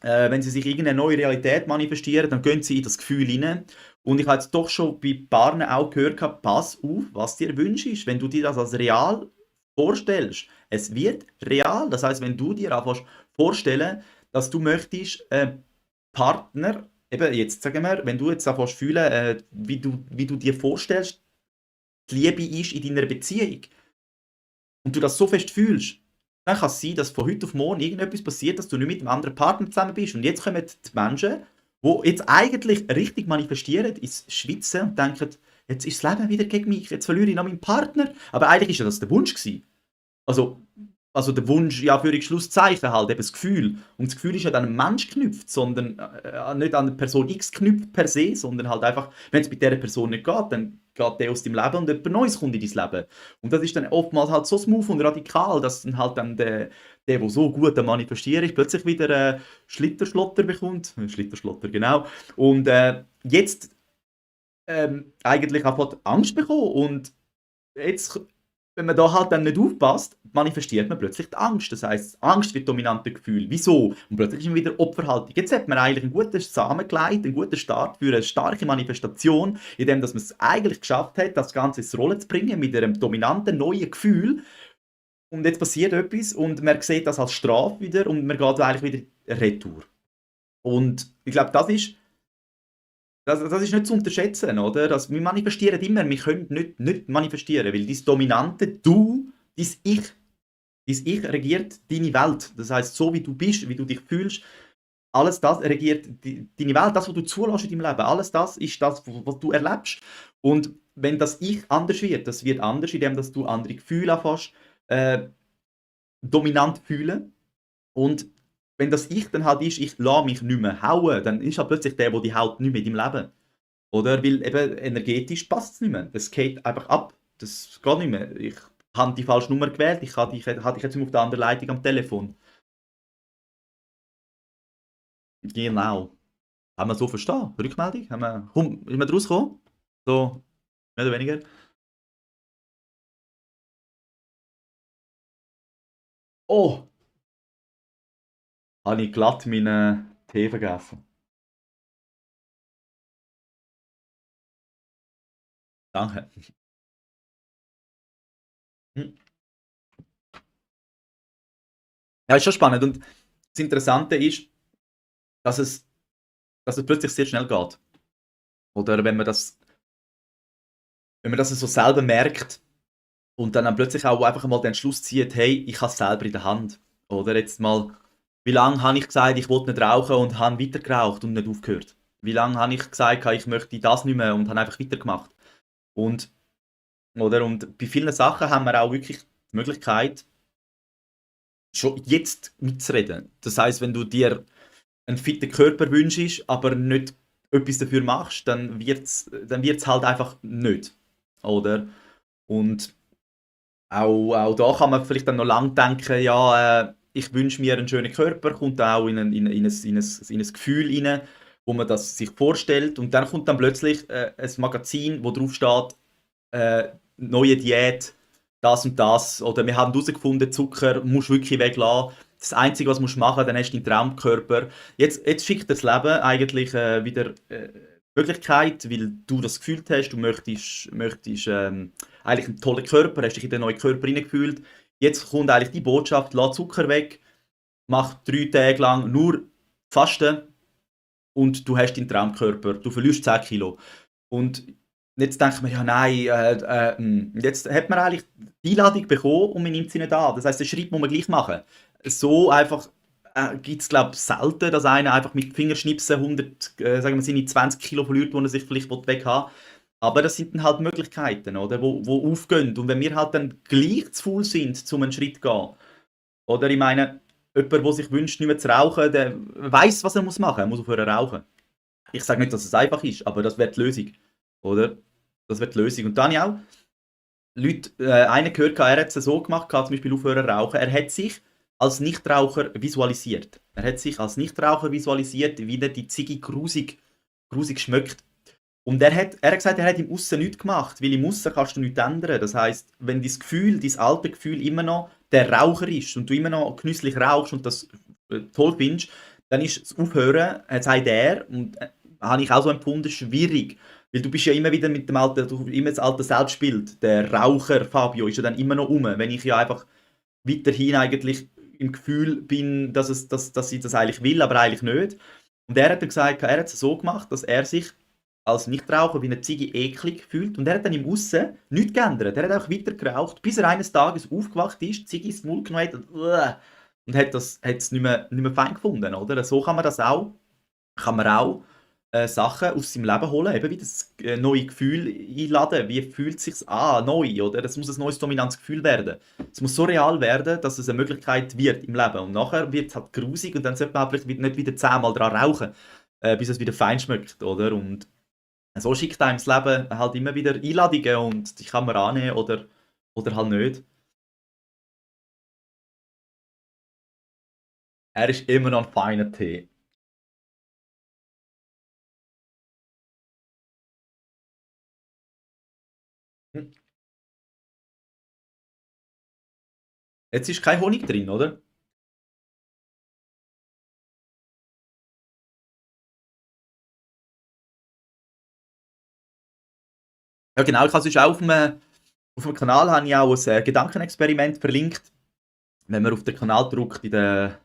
wenn sie sich irgendeine neue Realität manifestieren, dann gehen sie in das Gefühl hinein. Und ich habe jetzt doch schon bei Paaren auch gehört, pass auf, was dir wünschst. Wenn du dir das als real vorstellst, es wird real. Das heißt, wenn du dir anfängst vorstellen, dass du möchtest Partner, eben jetzt sagen wir, wenn du jetzt anfängst fühlen, wie du dir vorstellst, die Liebe ist in deiner Beziehung und du das so fest fühlst, dann kann es sein, dass von heute auf morgen irgendetwas passiert, dass du nicht mit einem anderen Partner zusammen bist. Und jetzt kommen die Menschen, die jetzt eigentlich richtig manifestieren, ins Schwitzen und denken, jetzt ist das Leben wieder gegen mich, jetzt verliere ich noch meinen Partner. Aber eigentlich ist ja das der Wunsch gewesen. Also der Wunsch, ja, für Schlusszeichen halt, eben das Gefühl. Und das Gefühl ist ja dann an einen Mensch geknüpft, sondern nicht an eine Person X geknüpft per se, sondern halt einfach, wenn es bei dieser Person nicht geht, dann geht der aus deinem Leben und jemand Neues kommt in dein Leben. Und das ist dann oftmals halt so smooth und radikal, dass dann halt dann der so gut am Manifestieren ist, plötzlich wieder Schlitterschlotter bekommt. Schlitterschlotter, genau. Und jetzt eigentlich einfach Angst bekommen und jetzt wenn man da halt dann nicht aufpasst, manifestiert man plötzlich die Angst. Das heisst, Angst wird dominante Gefühl. Wieso? Und plötzlich ist man wieder Opferhaltung. Jetzt hat man eigentlich einen guten Samen gelegt, einen guten Start für eine starke Manifestation, indem dass man es eigentlich geschafft hat, das Ganze ins Rollen zu bringen mit einem dominanten neuen Gefühl. Und jetzt passiert etwas und man sieht das als Strafe wieder und man geht eigentlich wieder retour. Und ich glaube, das ist nicht zu unterschätzen, oder? Also, wir manifestieren immer, wir können nicht manifestieren, weil dein dominante Du, dein Ich, dein Ich regiert deine Welt. Das heißt, so wie du bist, wie du dich fühlst, alles das regiert deine Welt, das, was du zulässt in deinem Leben, alles das ist das, was du erlebst. Und wenn das Ich anders wird, das wird anders, indem dass du andere Gefühle anfängst, äh, dominant fühlen. Und wenn das Ich dann halt ist, ich lasse mich nicht mehr hauen, dann ist halt plötzlich der die haut, nicht mehr in deinem Leben. Oder? Weil eben energetisch passt es nicht mehr. Das geht einfach ab. Das geht nicht mehr. Ich habe die falsche Nummer gewählt, ich hatte dich jetzt nicht auf der anderen Leitung am Telefon. Genau. Haben wir so verstanden? Rückmeldung? Ist man rausgekommen? So, mehr oder weniger? Oh, habe ich glatt meinen Tee vergessen. Danke. Hm. Ja, ist schon spannend. Und das Interessante ist, dass es, dass es plötzlich sehr schnell geht. Oder wenn man das so selber merkt und dann plötzlich auch einfach mal den Entschluss zieht, hey, ich habe es selber in der Hand. Oder jetzt mal, wie lange habe ich gesagt, ich wollte nicht rauchen und habe weiter geraucht und nicht aufgehört? Wie lange habe ich gesagt, ich möchte das nicht mehr und habe einfach weitergemacht? Und, und bei vielen Sachen haben wir auch wirklich die Möglichkeit, schon jetzt mitzureden. Das heißt, wenn du dir einen fitten Körper wünschst, aber nicht etwas dafür machst, dann wird's halt einfach nicht. Oder? Und auch da kann man vielleicht dann noch lang denken, ja, ich wünsche mir einen schönen Körper, kommt dann auch in ein Gefühl rein, wo man das sich vorstellt. Und dann kommt dann plötzlich ein Magazin, wo drauf steht, neue Diät, das und das. Oder wir haben herausgefunden, Zucker musst du wirklich weglassen. Das Einzige, was du machen musst, dann hast du deinen Traumkörper. Jetzt schickt das Leben eigentlich wieder Möglichkeit, weil du das gefühlt hast, du möchtest eigentlich einen tollen Körper, hast dich in den neuen Körper hineingefühlt. Jetzt kommt eigentlich die Botschaft, lass Zucker weg, mach 3 Tage lang nur Fasten und du hast deinen Traumkörper, du verlierst 10 Kilo. Und jetzt denkt man, ja nein, jetzt hat man eigentlich die Einladung bekommen und man nimmt sie nicht an. Das heisst, den Schritt muss man gleich machen. So einfach gibt es, glaube ich, selten, dass einer einfach mit Fingerschnipsen 100, sagen wir, seine 20 Kilo verliert, die er sich vielleicht weg haben will. Aber das sind dann halt Möglichkeiten, oder, wo aufgehen. Und wenn wir halt dann gleich zu faul sind, um einen Schritt zu gehen, oder ich meine, jemand, der sich wünscht, nicht mehr zu rauchen, der weiß, was er machen muss. Er muss aufhören zu rauchen. Ich sage nicht, dass es einfach ist, aber das wäre die Lösung. Oder? Das wäre die Lösung. Und dann habe ich auch Leute, einen gehört, er hat es so gemacht, zum Beispiel aufhören zu rauchen. Er hat sich als Nichtraucher visualisiert. Er hat sich als Nichtraucher visualisiert, wie der die Ziege grusig schmeckt. Und er hat gesagt, er hat im Aussen nichts gemacht, weil im Aussen kannst du nichts ändern. Das heisst, wenn dein alte Gefühl immer noch der Raucher ist und du immer noch genüsslich rauchst und das toll findest, dann ist das Aufhören, sagt er, und habe ich auch so empfunden, schwierig. Weil du bist ja immer wieder mit dem alten, immer das alte Selbstbild. Der Raucher Fabio ist ja dann immer noch wenn ich ja einfach weiterhin eigentlich im Gefühl bin, dass ich das eigentlich will, aber eigentlich nicht. Und er hat dann gesagt, er hat es so gemacht, dass er sich als Nichtraucher wie eine Ziege eklig fühlt. Und er hat dann im Aussen nichts geändert. Er hat auch weiter geraucht, bis er eines Tages aufgewacht ist, die Ziege ins Maul genommen hat und hat es nicht mehr fein gefunden. Oder? So kann man auch Sachen aus seinem Leben holen, eben wie das neue Gefühl einladen. Wie fühlt es sich an, neu, oder? Es muss ein neues dominantes Gefühl werden. Es muss so real werden, dass es eine Möglichkeit wird im Leben. Und nachher wird es halt grusig und dann sollte man halt vielleicht nicht wieder 10-mal dran rauchen, bis es wieder fein schmeckt, oder? Und so schickt einem das Leben halt immer wieder Einladungen und die kann man annehmen oder halt nicht. Er ist immer noch ein feiner Tee. Jetzt ist kein Honig drin, oder? Ja genau, ich habe sonst auch auf dem Kanal habe ich auch ein Gedankenexperiment verlinkt. Wenn man auf den Kanal drückt, in den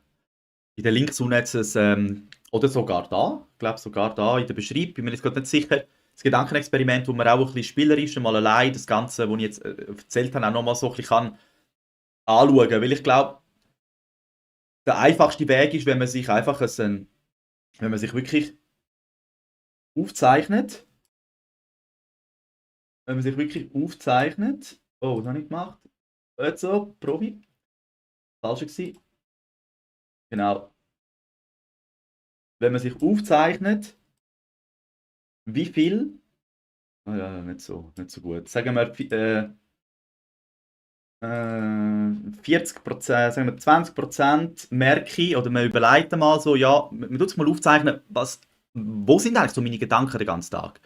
Links unten jetzt oder sogar da, ich glaube sogar da in der Beschreibung, bin mir jetzt gerade nicht sicher, das Gedankenexperiment, wo man auch ein bisschen spielerisch mal allein das Ganze, was ich jetzt erzählt habe, auch nochmal so ein bisschen kann anschauen. Weil ich glaube, der einfachste Weg ist, wenn man sich einfach wenn man sich wirklich aufzeichnet, wenn man sich wirklich aufzeichnet, oh, was habe ich gemacht? Jetzt so, Probi, falsch gewesen, genau, wenn man sich aufzeichnet, wie viel, oh ja, nicht so gut, sagen wir, 40%, sagen wir 20% merke ich, oder man überlegt mal so, ja, man tut es mal aufzeichnen, wo sind eigentlich so meine Gedanken den ganzen Tag?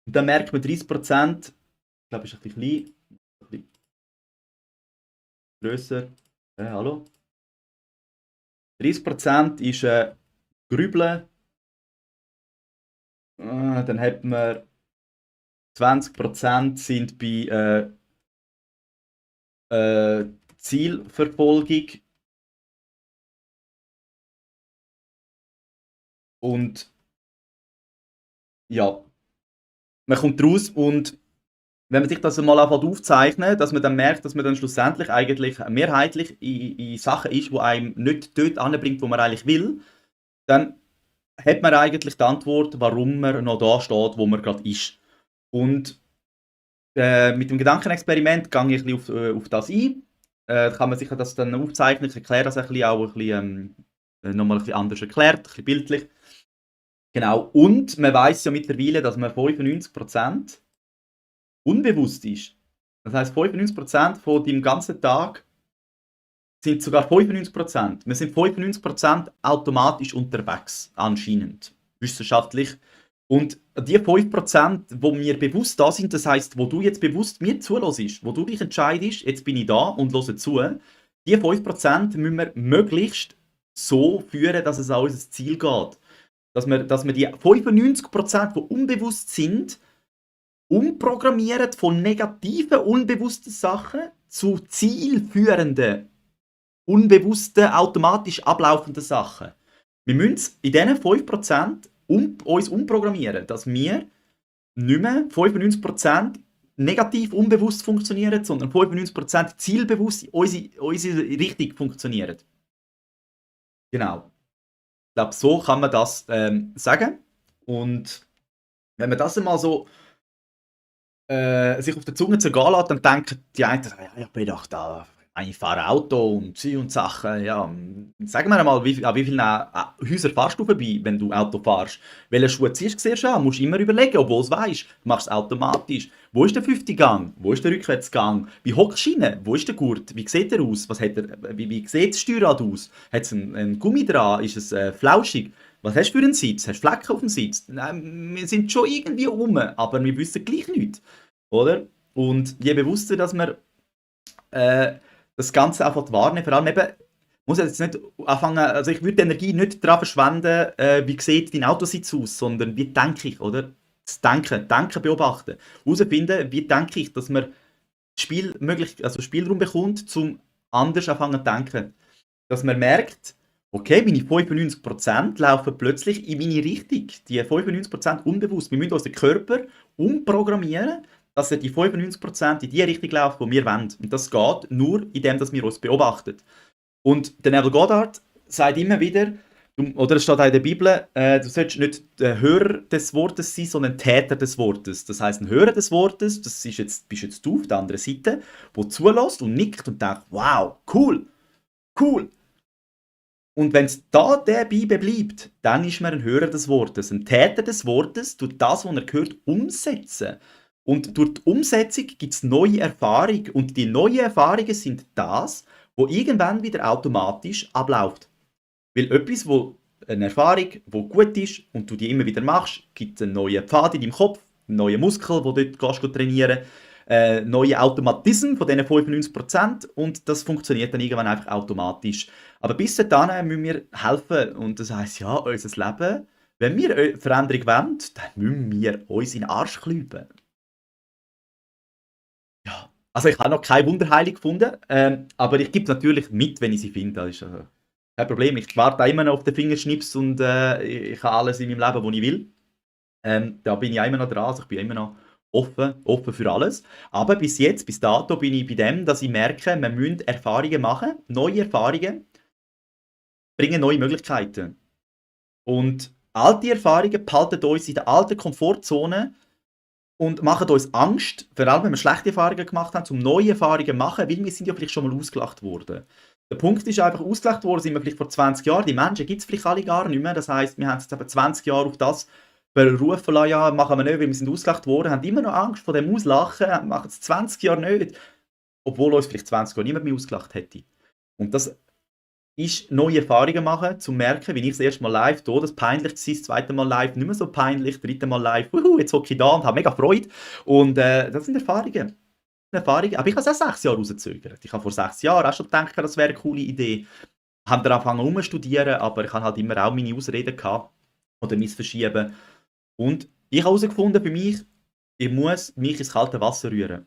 Und dann merkt man 30%, ich glaube, ist ein bisschen klein, ein bisschen grösser, hallo? 30% ist Grübeln, dann hat man 20% sind bei Zielverfolgung und ja, man kommt raus und wenn man sich das mal anfängt aufzeichnen, dass man dann merkt, dass man dann schlussendlich eigentlich mehrheitlich in Sachen ist, die einem nicht dort anbringt, wo man eigentlich will, dann hat man eigentlich die Antwort, warum man noch da steht, wo man gerade ist. Und mit dem Gedankenexperiment gehe ich ein bisschen auf das ein. Kann man sich das dann aufzeichnen. Ich erkläre das ein bisschen, auch ein bisschen, nochmal ein bisschen anders erklärt, ein bisschen bildlich. Genau. Und man weiß ja mittlerweile, dass man 95% unbewusst ist. Das heißt, 95% von deinem ganzen Tag sind sogar 95%. Wir sind 95% automatisch unterwegs, anscheinend. Wissenschaftlich. Und die 5%, wo mir bewusst da sind, das heißt, wo du jetzt bewusst mir zuhörst, wo du dich entscheidest, jetzt bin ich da und höre zu, die 5% müssen wir möglichst so führen, dass es an unser Ziel geht. Dass wir die 95%, die unbewusst sind, umprogrammieren von negativen, unbewussten Sachen zu zielführenden, unbewussten, automatisch ablaufenden Sachen. Wir müssen in diesen 5% uns umprogrammieren, dass wir nicht mehr 95% negativ unbewusst funktionieren, sondern 95% zielbewusst in unsere Richtung funktionieren. Genau. Ich glaube, so kann man das sagen. Und wenn man das einmal so sich auf der Zunge zergehen lässt, dann denken die einen, ja, ich bin doch da, ich fahre Auto und sie und Sachen, ja. Sag mir mal, an wie vielen Häusern fährst du vorbei, wenn du Auto fährst? Welche Schuhe ziehst du zuerst an? Musst du immer überlegen, obwohl du es weisst. Du machst es automatisch. Wo ist der 5. Gang? Wo ist der Rückwärtsgang? Wie hockst du rein? Wo ist der Gurt? Wie sieht er aus? Wie sieht das Steuerrad aus? Hat es einen Gummi dran? Ist es flauschig? Was hast du für einen Sitz? Hast du Flecken auf dem Sitz? Nein, wir sind schon irgendwie rum, aber wir wissen gleich nicht. Oder? Und je bewusster, dass man das Ganze einfach wahrnehmen, vor allem eben, muss jetzt nicht anfangen, also ich würde die Energie nicht daran verschwenden, wie sieht dein Autositz aus, sondern wie denke ich, oder? Das Denken beobachten. Herausfinden, wie denke ich, dass man Spielraum bekommt, zum anders anfangen zu denken. Dass man merkt, okay, meine 95% laufen plötzlich in meine Richtung. Die 95% unbewusst. Wir müssen unseren Körper umprogrammieren, dass er die 95% in die Richtung läuft, die wir wollen. Und das geht nur, indem wir uns beobachten. Und der Neville Goddard sagt immer wieder, oder es steht auch in der Bibel, du sollst nicht der Hörer des Wortes sein, sondern Täter des Wortes. Das heisst, ein Hörer des Wortes, das ist bist jetzt du auf der anderen Seite, der zulässt und nickt und denkt, wow, cool, cool. Und wenn es da dabei bleibt, dann ist man ein Hörer des Wortes. Ein Täter des Wortes tut das, was er hört, umsetzen. Und durch die Umsetzung gibt es neue Erfahrungen. Und die neuen Erfahrungen sind das, wo irgendwann wieder automatisch abläuft. Weil eine Erfahrung, die gut ist und du die immer wieder machst, gibt einen neuen Pfad in deinem Kopf, einen neuen Muskel, den du dort trainieren kannst. neue Automatismen von diesen 95% und das funktioniert dann irgendwann einfach automatisch. Aber bis dahin müssen wir helfen und das heisst, ja, unser Leben, wenn wir Veränderung wollen, dann müssen wir uns in den Arsch kläuben. Ja, also ich habe noch keine Wunderheilung gefunden, aber ich gebe natürlich mit, wenn ich sie finde. Das ist kein Problem. Ich warte auch immer noch auf den Fingerschnips und ich habe alles in meinem Leben, was ich will. Da bin ich auch immer noch dran, also ich bin immer noch offen für alles. Aber bis dato bin ich bei dem, dass ich merke, wir müssen Erfahrungen machen. Neue Erfahrungen bringen neue Möglichkeiten. Und alte Erfahrungen behalten uns in der alten Komfortzone und machen uns Angst, vor allem wenn wir schlechte Erfahrungen gemacht haben, um neue Erfahrungen zu machen, weil wir sind ja vielleicht schon mal ausgelacht worden. Der Punkt ist einfach, ausgelacht worden sind wir vielleicht vor 20 Jahren, die Menschen gibt es vielleicht alle gar nicht mehr, das heisst, wir haben jetzt eben 20 Jahre auf das berufen lassen, ja, machen wir nicht, weil wir sind ausgelacht worden, haben immer noch Angst vor dem Auslachen, machen es 20 Jahre nicht, obwohl uns vielleicht 20 Jahre niemand mehr ausgelacht hätte. Und das ist neue Erfahrungen machen, um zu merken, wie ich das erste Mal live hier, das peinlich war, das zweite Mal live nicht mehr so peinlich, das dritte Mal live, jetzt hocke ich da und habe mega Freude. Und das sind Erfahrungen. Aber ich habe es auch 6 Jahre rausgezögert. Ich habe vor 6 Jahren auch schon gedacht, das wäre eine coole Idee. Ich habe dann angefangen umzustudieren, aber ich hatte halt immer auch meine Ausreden gehabt oder mein Verschieben. Und ich habe herausgefunden für mich, ich muss mich ins kalte Wasser rühren.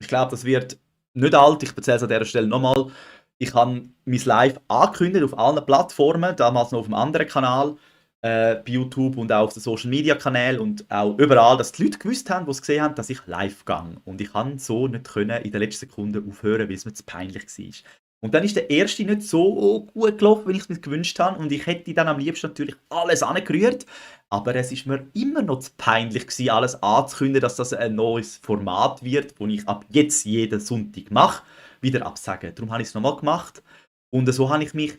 Ich glaube, das wird nicht alt, ich erzähle es an dieser Stelle nochmal. Ich habe mein Live angekündigt auf allen Plattformen, damals noch auf einem anderen Kanal, bei YouTube und auch auf den Social Media Kanälen und auch überall, dass die Leute gewusst haben, die es gesehen haben, dass ich live gehe. Und ich kann so nicht können in der letzten Sekunde aufhören, weil es mir zu peinlich war. Und dann ist der erste nicht so gut gelaufen, wie ich es mir gewünscht habe. Und ich hätte dann am liebsten natürlich alles angerührt. Aber es ist mir immer noch zu peinlich gewesen, alles anzukündigen, dass das ein neues Format wird, das ich ab jetzt jeden Sonntag mache, wieder absagen. Darum habe ich es nochmal gemacht. Und so habe ich mich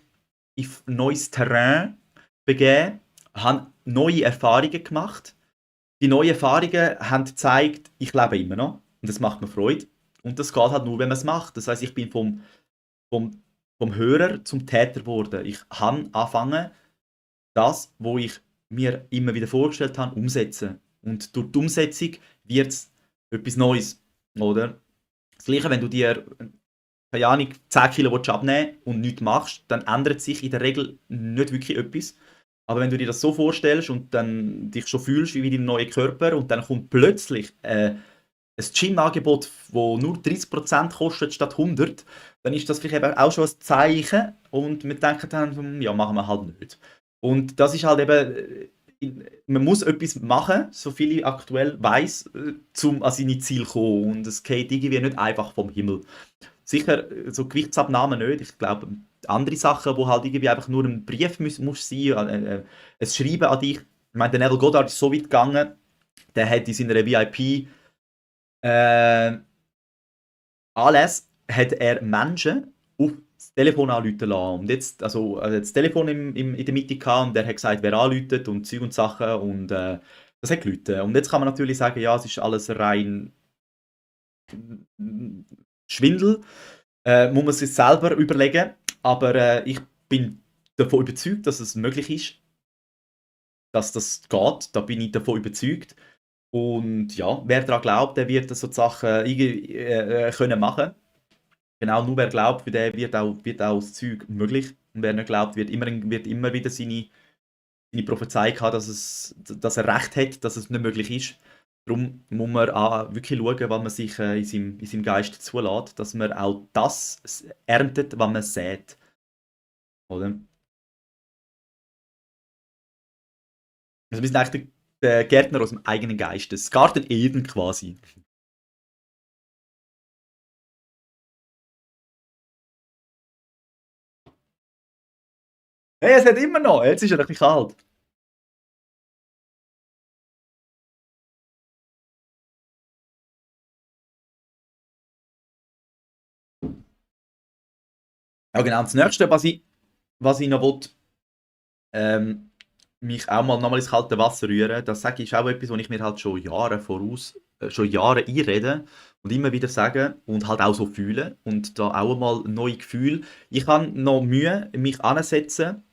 in neues Terrain begeben, habe neue Erfahrungen gemacht. Die neuen Erfahrungen haben gezeigt, ich lebe immer noch. Und das macht mir Freude. Und das geht halt nur, wenn man es macht. Das heisst, ich bin vom Hörer zum Täter geworden. Ich habe angefangen, das, was ich mir immer wieder vorgestellt habe, umsetzen. Und durch die Umsetzung wird es etwas Neues. Oder? Das Gleiche, wenn du dir, keine Ahnung, 10 Kilo abnehmen willst und nichts machst, dann ändert sich in der Regel nicht wirklich etwas. Aber wenn du dir das so vorstellst und dann dich schon fühlst wie dein neuer Körper und dann kommt plötzlich ein Gym-Angebot, das nur 30% kostet statt 100, dann ist das vielleicht eben auch schon ein Zeichen und wir denken dann, ja, machen wir halt nicht. Und das ist halt eben, man muss etwas machen, so viel ich aktuell weiss, um an seine Ziele zu kommen. Und es geht irgendwie nicht einfach vom Himmel. Sicher, so Gewichtsabnahme nicht. Ich glaube, andere Sachen, wo halt irgendwie einfach nur ein Brief muss sein, ein Schreiben an dich. Ich meine, der Neville Goddard ist so weit gegangen, der hat in seiner VIP Anlässe hat er Menschen auf das Telefon anrufen lassen. Und jetzt, also das Telefon in der Mitte gehabt und der hat gesagt, wer anruft und Zeug und Sachen und das hat geläutet. Und jetzt kann man natürlich sagen, ja, es ist alles rein Schwindel. Muss man sich selber überlegen. Aber ich bin davon überzeugt, dass es möglich ist, dass das geht. Da bin ich davon überzeugt. Und ja, wer daran glaubt, der wird so Sachen können machen. Genau, nur wer glaubt, für den wird auch das Zeug möglich. Und wer nicht glaubt, wird immer wieder seine Prophezeiung haben, dass er recht hat, dass es nicht möglich ist. Darum muss man auch wirklich schauen, was man sich in seinem Geist zulässt, dass man auch das erntet, was man sät. Oder? Also wir sind eigentlich der Gärtner aus dem eigenen Geist, das Garten Eden quasi. Hey, es hat immer noch, jetzt ist er ein bisschen kalt. Ja genau, das Nächste, was ich noch will, ähm, mich auch mal nochmal ins kalte Wasser rühren, das sage ich, ist auch etwas, was ich mir halt schon Jahre einrede und immer wieder sage und halt auch so fühle und da auch mal neue Gefühle. Ich habe noch Mühe, mich ansetzen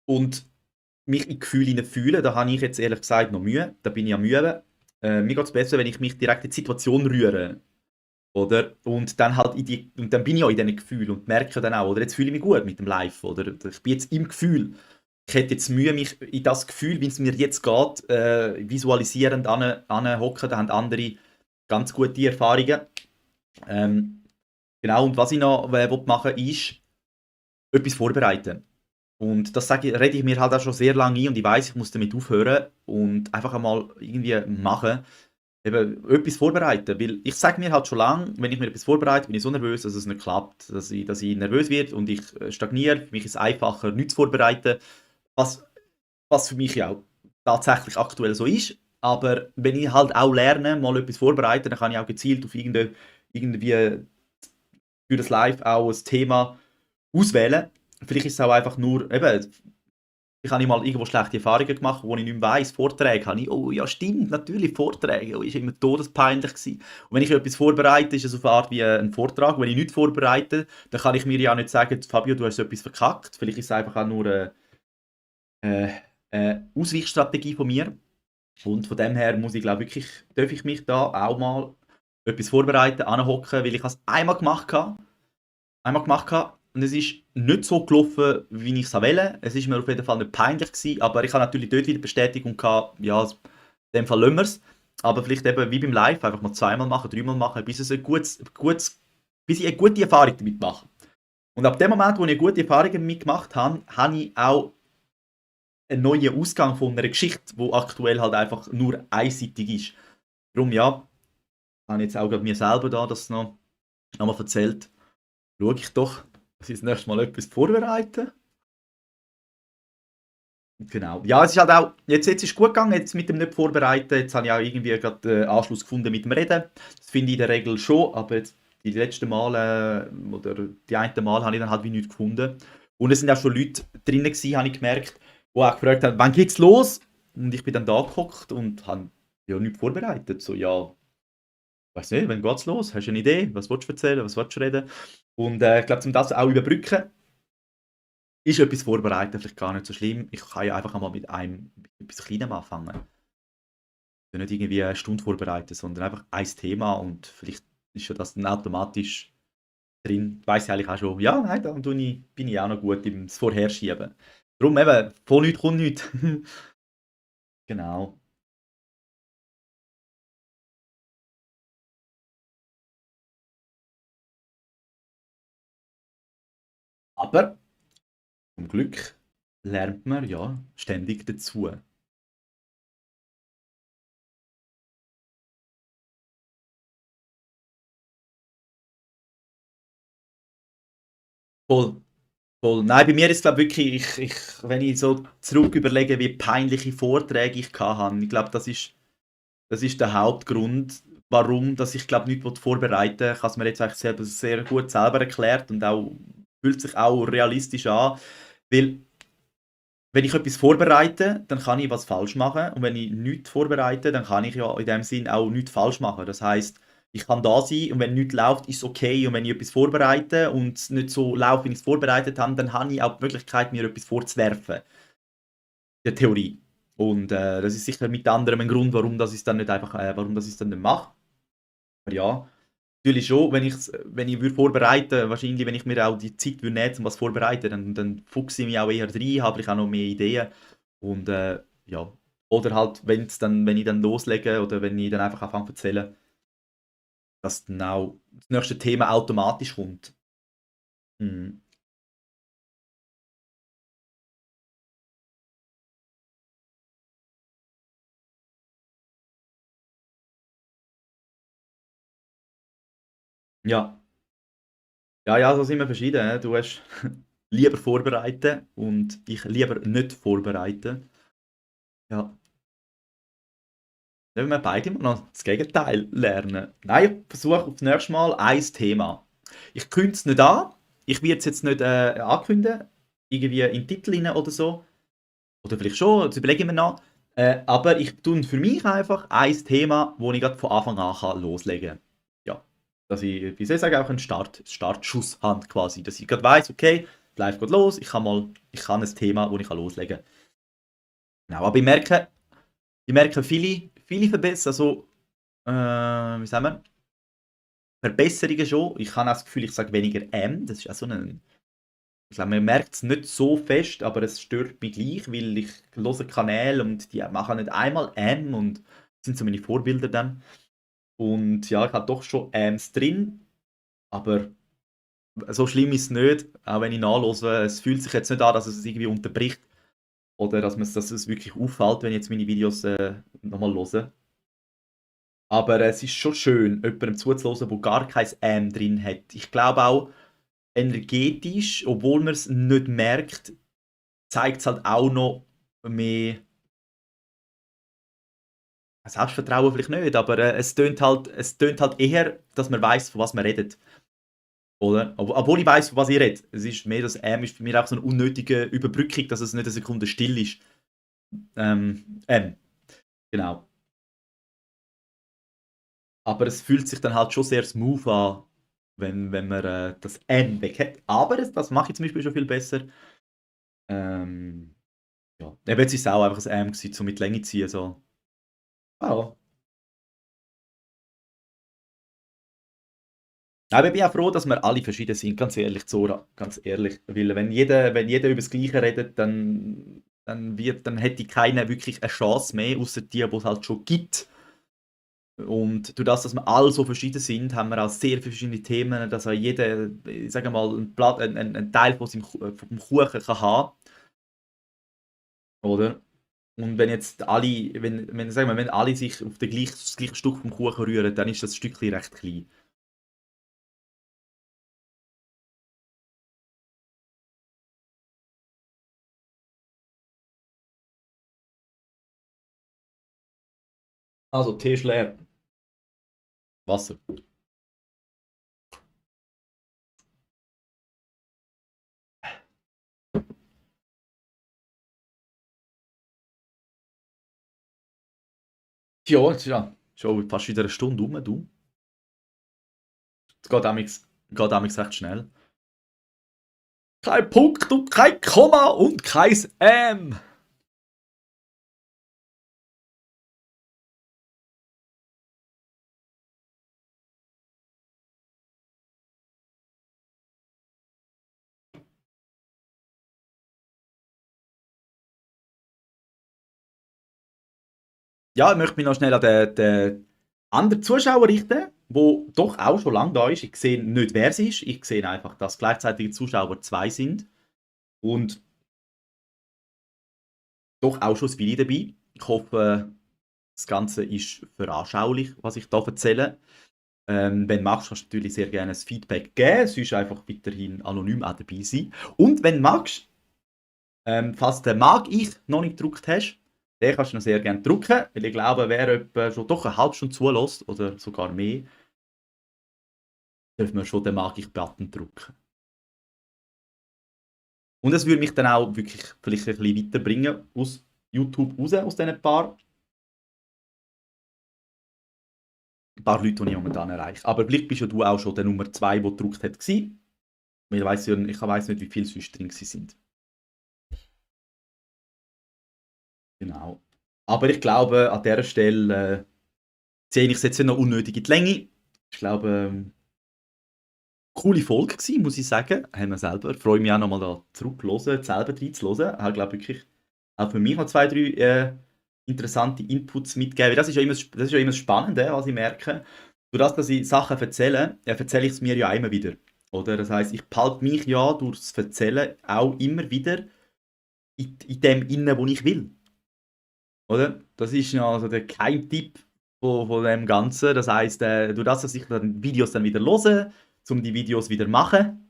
und mich in Gefühle fühlen. Da habe ich jetzt ehrlich gesagt noch Mühe. Da bin ich am Mühe. mir geht es besser, wenn ich mich direkt in die Situation rühre. Oder? Und dann halt und dann bin ich auch in diesen Gefühlen und merke dann auch, oder jetzt fühle ich mich gut mit dem Live, oder? Ich bin jetzt im Gefühl. Ich hätte jetzt Mühe, mich in das Gefühl, wie es mir jetzt geht, visualisierend anhocken. Da haben andere ganz gute Erfahrungen. Ähm, genau, und was ich noch machen will, ist etwas vorbereiten. Und das rede ich mir halt auch schon sehr lange ein und ich weiß, ich muss damit aufhören und einfach einmal irgendwie machen. Eben etwas vorbereiten, weil ich sage mir halt schon lange, wenn ich mir etwas vorbereite, bin ich so nervös, dass es nicht klappt, dass ich nervös werde und ich stagniere. Für mich ist es einfacher, nichts vorzubereiten, was, was für mich ja auch tatsächlich aktuell so ist. Aber wenn ich halt auch lerne, mal etwas vorbereiten, dann kann ich auch gezielt auf irgendwie für das Live auch ein Thema auswählen. Vielleicht ist es auch einfach nur, eben, ich habe mal irgendwo schlechte Erfahrungen gemacht, wo ich nicht mehr weiss. Vorträge habe ich, oh ja stimmt, natürlich Vorträge, oh, ist immer todespeinlich gewesen. Und wenn ich etwas vorbereite, ist es auf eine Art wie ein Vortrag. Wenn ich nichts vorbereite, dann kann ich mir ja nicht sagen, Fabio, du hast etwas verkackt. Vielleicht ist es einfach auch nur eine Ausweichstrategie von mir. Und von dem her muss ich glaube wirklich, darf ich mich da auch mal etwas vorbereiten, anhocken, weil ich es einmal gemacht habe und es ist nicht so gelaufen, wie ich es wollte. Es ist mir auf jeden Fall nicht peinlich gewesen, aber ich habe natürlich dort wieder Bestätigung gehabt, ja, in dem Fall lassen wir es. Aber vielleicht eben wie beim Live, einfach mal zweimal machen, dreimal machen, bis ich eine gute Erfahrung damit mache. Und ab dem Moment, wo ich eine gute Erfahrung damit gemacht habe, habe ich auch einen neuen Ausgang von einer Geschichte, die aktuell halt einfach nur einseitig ist. Darum ja, habe ich jetzt auch gerade mir selber da das noch mal erzählt. Schaue ich doch, dass ich das nächste Mal etwas vorbereite. Genau. Ja, es ist halt auch, jetzt ist es gut gegangen, jetzt mit dem nicht vorbereiten. Jetzt habe ich auch irgendwie gerade Anschluss gefunden mit dem Reden. Das finde ich in der Regel schon, aber jetzt die letzten Male oder die einen Mal habe ich dann halt wie nichts gefunden. Und es sind auch schon Leute drin gewesen, habe ich gemerkt, die auch gefragt haben, wann geht's los? Und ich bin dann da gehockt und habe ja nichts vorbereitet. So, ja, weiß nicht, wann geht's los? Hast du eine Idee? Was willst du erzählen? Was willst du reden? Und ich glaube, um das auch überbrücken, ist etwas vorbereiten vielleicht gar nicht so schlimm. Ich kann ja einfach einmal mit etwas Kleinem anfangen. Ja nicht irgendwie eine Stunde vorbereiten, sondern einfach ein Thema und vielleicht ist ja das dann automatisch drin. Weiss ich eigentlich auch schon, ja, nein, da bin ich auch noch gut im Vorherschieben. Darum eben, von nichts kommt nichts. Genau. Aber zum Glück lernt man ja ständig dazu. Voll. Voll. Nein, bei mir ist es glaube wirklich, wenn ich so zurück überlege, wie peinliche Vorträge ich hatte, ich glaube, das ist der Hauptgrund, warum dass ich glaube nichts vorbereiten will. Ich habe es mir jetzt eigentlich selber sehr gut selber erklärt und auch fühlt sich auch realistisch an, weil wenn ich etwas vorbereite, dann kann ich was falsch machen und wenn ich nichts vorbereite, dann kann ich ja in dem Sinn auch nichts falsch machen. Das heißt, ich kann da sein und wenn nichts läuft, ist es okay und wenn ich etwas vorbereite und es nicht so läuft, wie ich es vorbereitet habe, dann habe ich auch die Möglichkeit, mir etwas vorzuwerfen, der Theorie. Und das ist sicher mit anderem ein Grund, warum das ich es dann nicht mache. Aber ja, natürlich schon, wenn ich würde vorbereiten, wahrscheinlich, wenn ich mir auch die Zeit würde nehmen, um was vorzubereiten, dann fuchse ich mich auch eher rein, habe ich auch noch mehr Ideen. Und ja, oder halt, wenn ich dann loslege oder wenn ich dann einfach anfange zu erzählen, dass dann auch das nächste Thema automatisch kommt. Mhm. Ja, ja, ja, so sind wir verschieden. Du hast lieber vorbereiten und ich lieber nicht vorbereiten. Ja, dann wir beide mal noch das Gegenteil lernen. Nein, ich versuche auf das nächste Mal ein Thema. Ich kündige es nicht an. Ich werde es jetzt nicht ankündigen. Irgendwie in den Titel rein oder so. Oder vielleicht schon, das überlege ich mir noch. Aber ich tue für mich einfach ein Thema, wo ich gerade von Anfang an loslegen kann. Ja. Dass ich, wie soll ich sagen, auch einen Startschuss habe quasi. Dass ich gerade weiss, okay, live geht los, ich kann ein Thema, wo ich loslegen kann. Genau, aber ich merke viele viele Verbesserungen, wie sagen wir, Verbesserungen schon. Ich habe auch das Gefühl, ich sage weniger das ist auch so ein, ich glaube, man merkt es nicht so fest, aber es stört mich gleich, weil ich höre Kanäle und die machen nicht einmal und das sind so meine Vorbilder dann. Und ja, ich habe doch schon drin, aber so schlimm ist es nicht, auch wenn ich nachhöre. Es fühlt sich jetzt nicht an, dass es irgendwie unterbricht oder dass es wirklich auffällt, wenn ich jetzt meine Videos nochmal höre. Aber es ist schon schön, jemandem zuzuhören, der gar kein drin hat. Ich glaube auch, energetisch, obwohl man es nicht merkt, zeigt es halt auch noch mehr Selbstvertrauen vielleicht nicht, aber es tönt halt eher, dass man weiß, von was man redet. Oder? Obwohl ich weiß, von was ich rede. Es ist mehr, das ist für mich auch so eine unnötige Überbrückung, dass es nicht eine Sekunde still ist. Genau. Aber es fühlt sich dann halt schon sehr smooth an, wenn man das weg hat. Aber das mache ich zum Beispiel schon viel besser. Ja. Eben, jetzt ist es auch einfach ein gewesen, so mit Länge ziehen. So. Ja. Aber ich bin auch froh, dass wir alle verschieden sind, ganz ehrlich, Zora, ganz ehrlich. Weil wenn jeder über das Gleiche redet, dann hätte keiner wirklich eine Chance mehr, außer die es halt schon gibt. Und durch das, dass wir alle so verschieden sind, haben wir auch sehr verschiedene Themen, dass auch jeder, ich sage mal, einen Teil vom Kuchen kann haben, oder? Und wenn jetzt alle, sagen wir, wenn alle sich auf das gleiche Stück vom Kuchen rühren, dann ist das Stückchen recht klein. Also, Tee ist leer. Wasser. Ja, jetzt ja, schon fast wieder eine Stunde rum, du. Es geht amigs recht schnell. Kein Punkt und kein Komma und kein M. Ja, ich möchte mich noch schnell an den anderen Zuschauer richten, der doch auch schon lange da ist. Ich sehe nicht, wer es ist. Ich sehe einfach, dass gleichzeitig Zuschauer 2 sind. Und doch auch schon ein Weile dabei. Ich hoffe, das Ganze ist veranschaulich, was ich hier erzähle. Wenn du magst, kannst du natürlich sehr gerne ein Feedback geben. Sonst einfach weiterhin anonym auch dabei sein. Und wenn du magst, falls du «Mag ich» noch nicht gedrückt hast, den kannst du noch sehr gerne drücken, weil ich glaube, wer etwa schon doch eine halbe Stunde zulässt oder sogar mehr, dürfen wir schon den «Mag ich»-Button drücken. Und es würde mich dann auch wirklich vielleicht ein bisschen weiterbringen aus YouTube raus, aus diesen paar Leuten, die ich momentan erreiche. Aber vielleicht bist ja du auch schon der Nummer 2, der gedrückt hat. Ich weiss nicht, wie viele sonst drin sind. Genau. Aber ich glaube, an dieser Stelle ziehe ich es jetzt nicht noch unnötig in die Länge. Ich glaube, coole Folge gewesen, muss ich sagen. Haben wir selber. Ich freue mich auch nochmal da zurückzuhören, selber reinzuhören. Ich habe, glaube wirklich auch für mich noch 2, 3 interessante Inputs mitgegeben. Das ist ja immer das Spannende, was ich merke. Durch das, dass ich Sachen erzähle, erzähle ich es mir ja immer wieder. Oder? Das heisst, ich behalte mich ja durchs Erzählen auch immer wieder in dem inne, wo ich will. Oder? Das ist ja also der Keimtipp von dem Ganzen. Das heisst, durch das, dass ich dann Videos dann wieder höre, um die Videos wieder machen,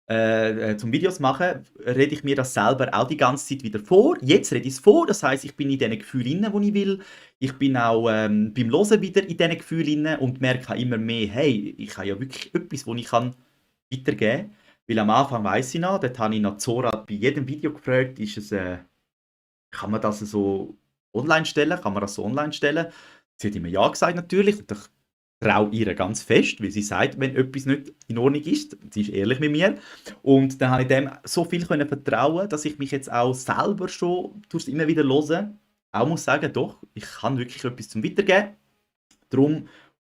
zum Videos machen, rede ich mir das selber auch die ganze Zeit wieder vor. Jetzt rede ich es vor, das heisst, ich bin in diesen Gefühlen inne, wo ich will. Ich bin auch beim Hören wieder in diesen Gefühlen inne und merke immer mehr, hey, ich habe ja wirklich etwas, das ich weitergeben kann. Weil am Anfang weiss ich noch, dort habe ich noch Zora bei jedem Video gefragt, kann man das so online stellen? Kann man das so online stellen? Sie hat immer ja gesagt natürlich und ich traue ihr ganz fest, weil sie sagt, wenn etwas nicht in Ordnung ist, sie ist ehrlich mit mir. Und dann habe ich dem so viel können vertrauen, dass ich mich jetzt auch selber schon immer wieder höre, auch muss sagen, doch, ich habe wirklich etwas zum Weitergeben. Darum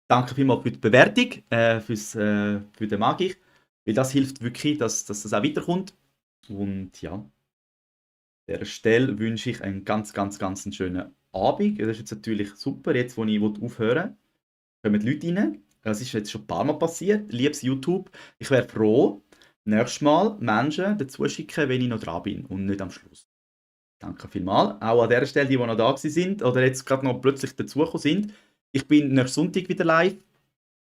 danke vielmals für die Bewertung, für den mag ich, weil das hilft wirklich, dass das auch weiterkommt. Und ja, an dieser Stelle wünsche ich einen ganz, ganz, ganz einen schönen Abend. Das ist jetzt natürlich super, jetzt wo ich aufhören will, kommen die Leute rein. Das ist jetzt schon ein paar Mal passiert. Liebes YouTube, ich wäre froh, nächstes Mal Menschen dazu schicken, wenn ich noch dran bin und nicht am Schluss. Danke vielmals. Auch an der Stelle, die noch da sind oder jetzt gerade noch plötzlich dazugekommen sind. Ich bin nächsten Sonntag wieder live.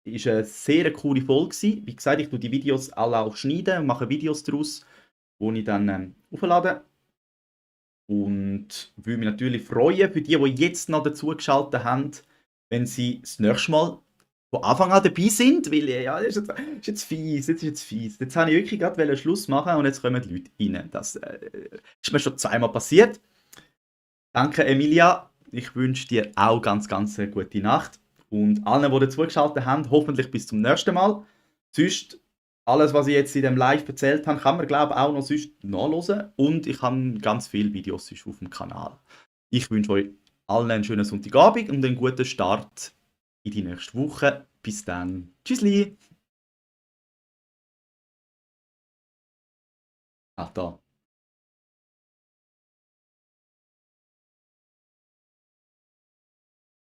Ist eine sehr coole Folge gewesen. Wie gesagt, ich tue die Videos alle auch schneiden und mache Videos daraus, die ich dann auflade. Und würde mich natürlich freuen für die jetzt noch dazugeschaltet haben, wenn sie das nächste Mal von Anfang an dabei sind, weil ja, das ist jetzt fies, Jetzt habe ich wirklich gerade Schluss machen und jetzt kommen die Leute rein. Das ist mir schon zweimal passiert. Danke, Emilia. Ich wünsche dir auch ganz, ganz eine gute Nacht. Und allen, die dazugeschaltet haben, hoffentlich bis zum nächsten Mal. Sonst, alles, was ich jetzt in dem Live erzählt habe, kann man, glaube ich, auch noch sonst nachhören. Und ich habe ganz viele Videos sonst auf dem Kanal. Ich wünsche euch allen einen schönen Sonntagabend und einen guten Start in die nächste Woche. Bis dann. Tschüssli. Ach, da.